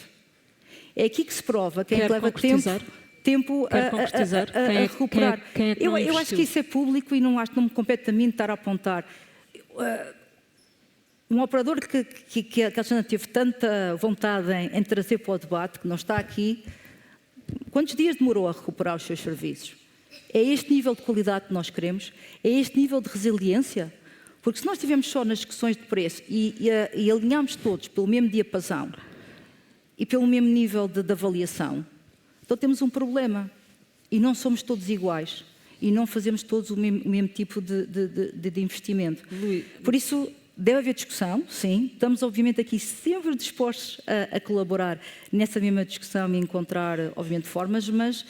É aqui que se prova quem leva tempo Quer concretizar? a recuperar. Quem é que não eu acho investiu? que isso é público e não me compete a mim estar a apontar. Um operador que a Alexandra teve tanta vontade em trazer para o debate, que não está aqui, quantos dias demorou a recuperar os seus serviços? É este nível de qualidade que nós queremos? É este nível de resiliência? Porque se nós estivermos só nas discussões de preço e alinharmos todos pelo mesmo diapasão e pelo mesmo nível de avaliação, então temos um problema. E não somos todos iguais. E não fazemos todos o mesmo tipo de investimento. Por isso, deve haver discussão, sim. Estamos, obviamente, aqui sempre dispostos a colaborar nessa mesma discussão e encontrar, obviamente, formas, mas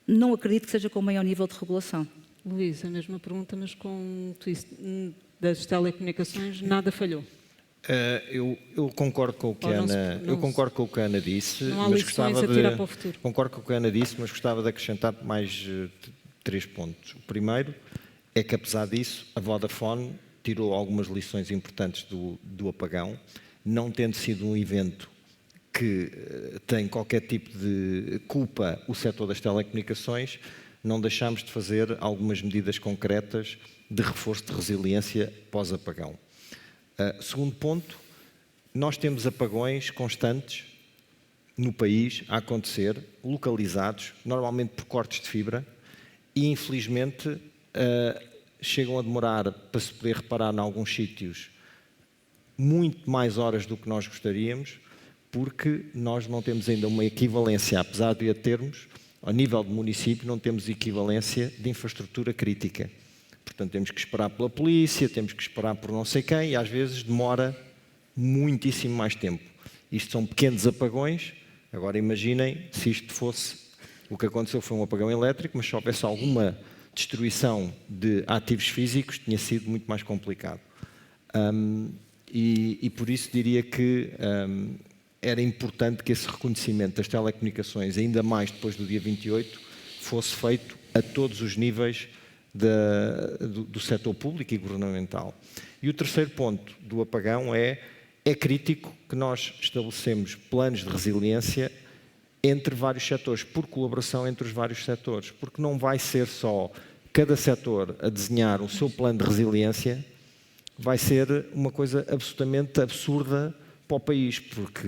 não acredito que seja com o maior nível de regulação. Luís, a mesma pergunta, mas com o twist das telecomunicações, nada falhou. Eu concordo com o que a Ana disse, não há mas lições gostava a tirar para o futuro. Concordo com o que a Ana disse, mas gostava de acrescentar mais 3 pontos. O primeiro é que, apesar disso, a Vodafone tirou algumas lições importantes do apagão, não tendo sido um evento que tem qualquer tipo de culpa o setor das telecomunicações, não deixámos de fazer algumas medidas concretas de reforço de resiliência pós-apagão. Segundo ponto, nós temos apagões constantes no país a acontecer, localizados, normalmente por cortes de fibra, e infelizmente chegam a demorar para se poder reparar em alguns sítios muito mais horas do que nós gostaríamos, porque nós não temos ainda uma equivalência, apesar de a termos, ao nível de município, não temos equivalência de infraestrutura crítica. Portanto, temos que esperar pela polícia, temos que esperar por não sei quem, e às vezes demora muitíssimo mais tempo. Isto são pequenos apagões. Agora imaginem se isto fosse, o que aconteceu foi um apagão elétrico, mas se houvesse alguma destruição de ativos físicos, tinha sido muito mais complicado. E por isso diria que era importante que esse reconhecimento das telecomunicações, ainda mais depois do dia 28, fosse feito a todos os níveis do setor público e governamental. E o terceiro ponto do apagão é crítico que nós estabelecemos planos de resiliência entre vários setores, por colaboração entre os vários setores, porque não vai ser só cada setor a desenhar o seu plano de resiliência, vai ser uma coisa absolutamente absurda para o país, porque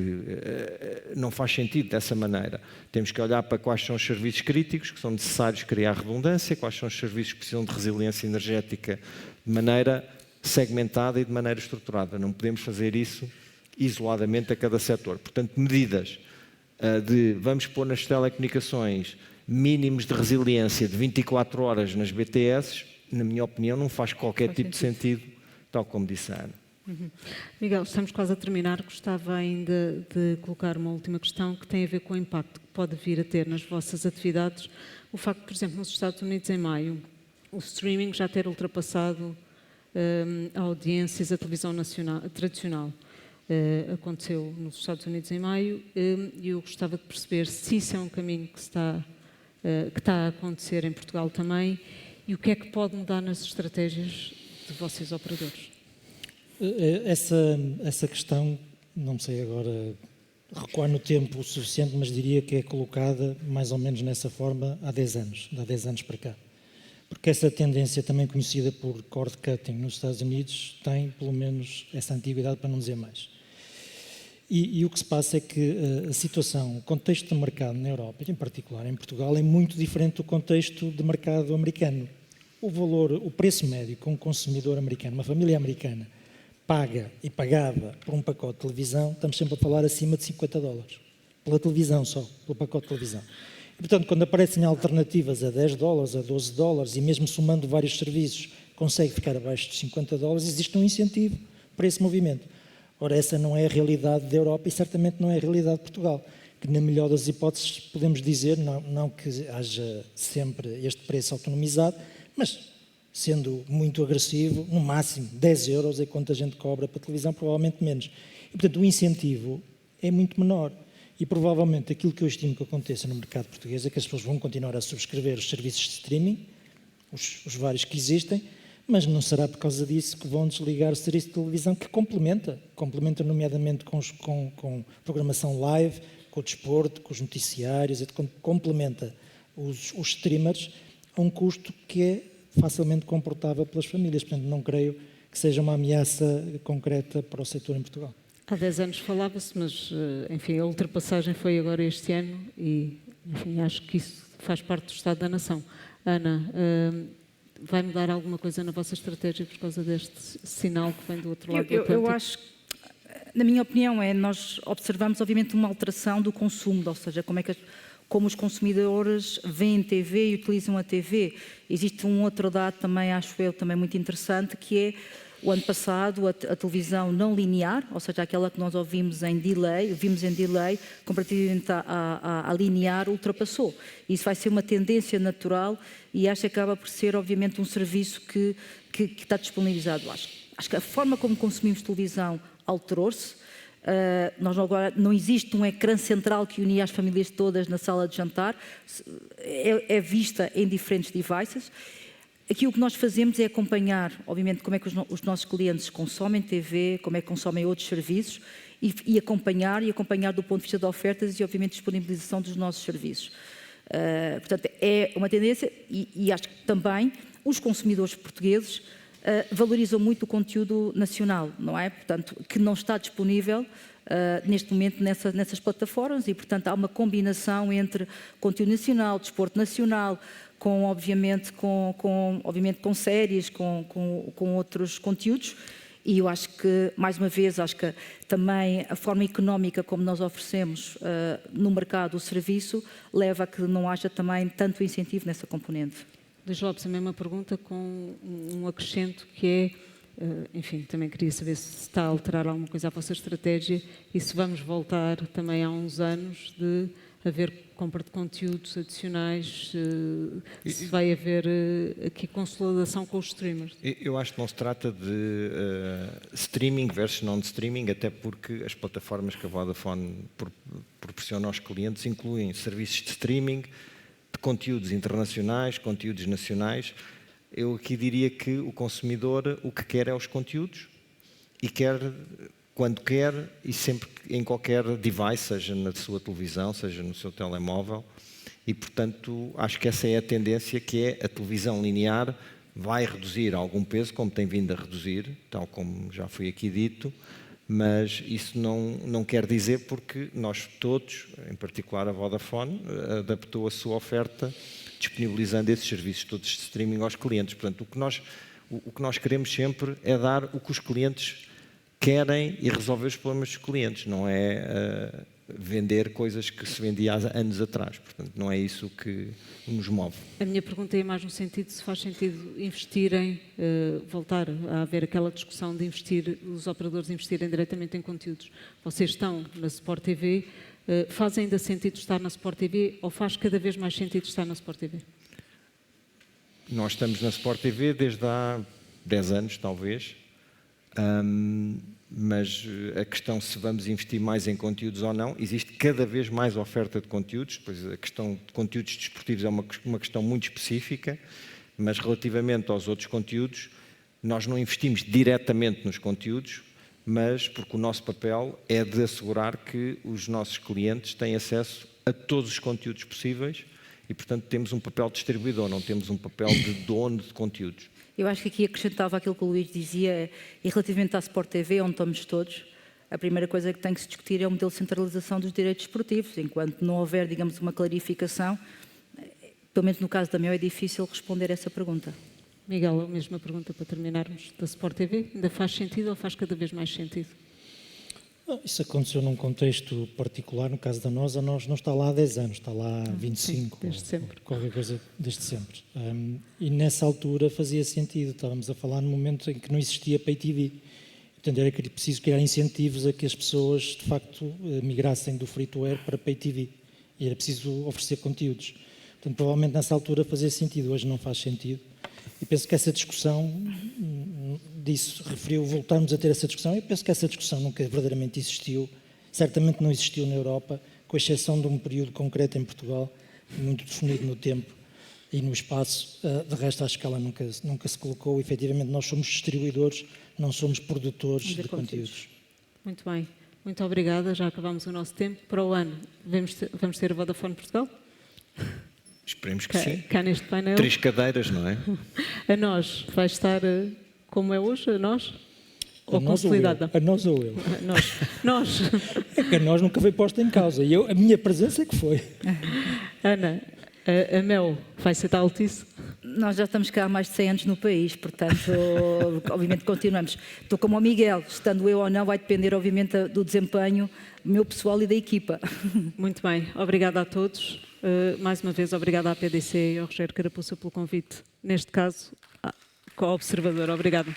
não faz sentido dessa maneira. Temos que olhar para quais são os serviços críticos que são necessários criar redundância, quais são os serviços que precisam de resiliência energética de maneira segmentada e de maneira estruturada. Não podemos fazer isso isoladamente a cada setor. Portanto, medidas de vamos pôr nas telecomunicações mínimos de resiliência de 24 horas nas BTS, na minha opinião, não faz qualquer tipo de sentido, tal como disse a Ana. Miguel, estamos quase a terminar. Gostava ainda de colocar uma última questão que tem a ver com o impacto que pode vir a ter nas vossas atividades. O facto, por exemplo, nos Estados Unidos, em maio, o streaming já ter ultrapassado a audiências da televisão tradicional. Aconteceu nos Estados Unidos em maio e eu gostava de perceber se isso é um caminho que está a acontecer em Portugal também e o que é que pode mudar nas estratégias de vocês operadores. Essa questão, não sei agora recuar no tempo o suficiente, mas diria que é colocada mais ou menos nessa forma há 10 anos, de há 10 anos para cá. Porque essa tendência também conhecida por cord cutting nos Estados Unidos tem pelo menos essa antiguidade, para não dizer mais. E o que se passa é que a situação, o contexto de mercado na Europa, em particular em Portugal, é muito diferente do contexto de mercado americano. O preço médio que um consumidor americano, uma família americana, paga e pagava por um pacote de televisão, estamos sempre a falar acima de $50. Pela televisão só, pelo pacote de televisão. E, portanto, quando aparecem alternativas a $10, a $12, e mesmo somando vários serviços, consegue ficar abaixo de $50, existe um incentivo para esse movimento. Ora, essa não é a realidade da Europa e certamente não é a realidade de Portugal, que na melhor das hipóteses podemos dizer, não que haja sempre este preço autonomizado, mas sendo muito agressivo, no máximo 10 euros é quanto a gente cobra para a televisão, provavelmente menos. E, portanto, o incentivo é muito menor. E provavelmente aquilo que eu estimo que aconteça no mercado português é que as pessoas vão continuar a subscrever os serviços de streaming, os vários que existem, mas não será por causa disso que vão desligar o serviço de televisão que complementa nomeadamente com programação live, com o desporto, com os noticiários, complementa os streamers a um custo que é facilmente comportável pelas famílias. Portanto, não creio que seja uma ameaça concreta para o setor em Portugal. Há 10 anos falava-se, mas, enfim, a ultrapassagem foi agora este ano e, enfim, acho que isso faz parte do Estado da Nação. Ana, vai mudar alguma coisa na vossa estratégia por causa deste sinal que vem do outro lado do Atlântico? Eu acho, na minha opinião, nós observamos, obviamente, uma alteração do consumo, ou seja, como os consumidores veem TV e utilizam a TV. Existe um outro dado também, acho eu, também muito interessante, que é o ano passado a televisão não linear, ou seja, aquela que nós vimos em delay, comparativamente à linear, ultrapassou. Isso vai ser uma tendência natural e acho que acaba por ser, obviamente, um serviço que está disponibilizado. Acho que a forma como consumimos televisão alterou-se. Agora não existe um ecrã central que unia as famílias todas na sala de jantar, é vista em diferentes devices. Aqui o que nós fazemos é acompanhar, obviamente, como é que os nossos clientes consomem TV, como é que consomem outros serviços e acompanhar do ponto de vista de ofertas e, obviamente, disponibilização dos nossos serviços. Portanto, é uma tendência e acho que também os consumidores portugueses valorizam muito o conteúdo nacional, não é? Portanto, que não está disponível neste momento nessas plataformas e, portanto, há uma combinação entre conteúdo nacional, desporto nacional, obviamente com séries, com outros conteúdos. E eu acho que, mais uma vez, também a forma económica como nós oferecemos no mercado o serviço leva a que não haja também tanto incentivo nessa componente. Luís Lopes, a mesma pergunta com um acrescento que é, enfim, também queria saber se está a alterar alguma coisa a vossa estratégia e se vamos voltar também há uns anos de haver compra de conteúdos adicionais, se vai haver aqui consolidação com os streamers. Eu acho que não se trata de streaming versus non-streaming, até porque as plataformas que a Vodafone proporciona aos clientes incluem serviços de streaming, de conteúdos internacionais, conteúdos nacionais. Eu aqui diria que o consumidor o que quer é os conteúdos e quer quando quer e sempre em qualquer device, seja na sua televisão, seja no seu telemóvel, e portanto acho que essa é a tendência, que é a televisão linear vai reduzir algum peso, como tem vindo a reduzir, tal como já foi aqui dito, mas isso não quer dizer porque nós todos, em particular a Vodafone, adaptou a sua oferta disponibilizando esses serviços todos de streaming aos clientes. Portanto, o que nós queremos sempre é dar o que os clientes querem e resolver os problemas dos clientes, não é vender coisas que se vendia há anos atrás. Portanto, não é isso que nos move. A minha pergunta é mais no sentido se faz sentido investirem, voltar a haver aquela discussão de investir, os operadores investirem diretamente em conteúdos. Vocês estão na Sport TV, faz ainda sentido estar na Sport TV ou faz cada vez mais sentido estar na Sport TV? Nós estamos na Sport TV desde há 10 anos, talvez. Mas a questão se vamos investir mais em conteúdos ou não, existe cada vez mais oferta de conteúdos, pois a questão de conteúdos desportivos é uma questão muito específica, mas relativamente aos outros conteúdos, nós não investimos diretamente nos conteúdos, mas porque o nosso papel é de assegurar que os nossos clientes têm acesso a todos os conteúdos possíveis e, portanto, temos um papel de distribuidor, não temos um papel de dono de conteúdos. Eu acho que aqui acrescentava aquilo que o Luís dizia, e relativamente à Sport TV, onde estamos todos, a primeira coisa que tem que se discutir é o modelo de centralização dos direitos esportivos. Enquanto não houver, digamos, uma clarificação, pelo menos no caso da MEO, é difícil responder essa pergunta. Miguel, a mesma pergunta para terminarmos da Sport TV. Ainda faz sentido ou faz cada vez mais sentido? Isso aconteceu num contexto particular, no caso da nós, a nós não está lá há 10 anos, está lá há 25, sim, desde sempre. Qualquer coisa desde sempre. E nessa altura fazia sentido, estávamos a falar no momento em que não existia Pay TV. Portanto, era preciso criar incentivos a que as pessoas, de facto, migrassem do free-to-air para Pay TV. E era preciso oferecer conteúdos. Portanto, provavelmente nessa altura fazia sentido, hoje não faz sentido. E penso que essa discussão, disso referiu, voltarmos a ter essa discussão, eu penso que essa discussão nunca verdadeiramente existiu, certamente não existiu na Europa, com exceção de um período concreto em Portugal, muito definido no tempo e no espaço. De resto, acho que ela nunca se colocou. Efetivamente, nós somos distribuidores, não somos produtores de conteúdos. Muito bem. Muito obrigada, já acabámos o nosso tempo. Para o ano, vamos ter a Vodafone Portugal? Esperemos que sim. Cá neste painel. 3 cadeiras, não é? A nós, vai estar como é hoje, a nós? Ou consolidada? A nós ou eu? Nós. É que a nós nunca foi posta em causa. E a minha presença é que foi. Ana, a Mel vai ser da Altice? Nós já estamos cá há mais de 100 anos no país, portanto, obviamente continuamos. Estou como o Miguel, estando eu ou não, vai depender, obviamente, do desempenho meu pessoal e da equipa. Muito bem, obrigada a todos. Mais uma vez, obrigada à PDC e ao Rogério Carapuça pelo convite. Neste caso, com o observador. Obrigada.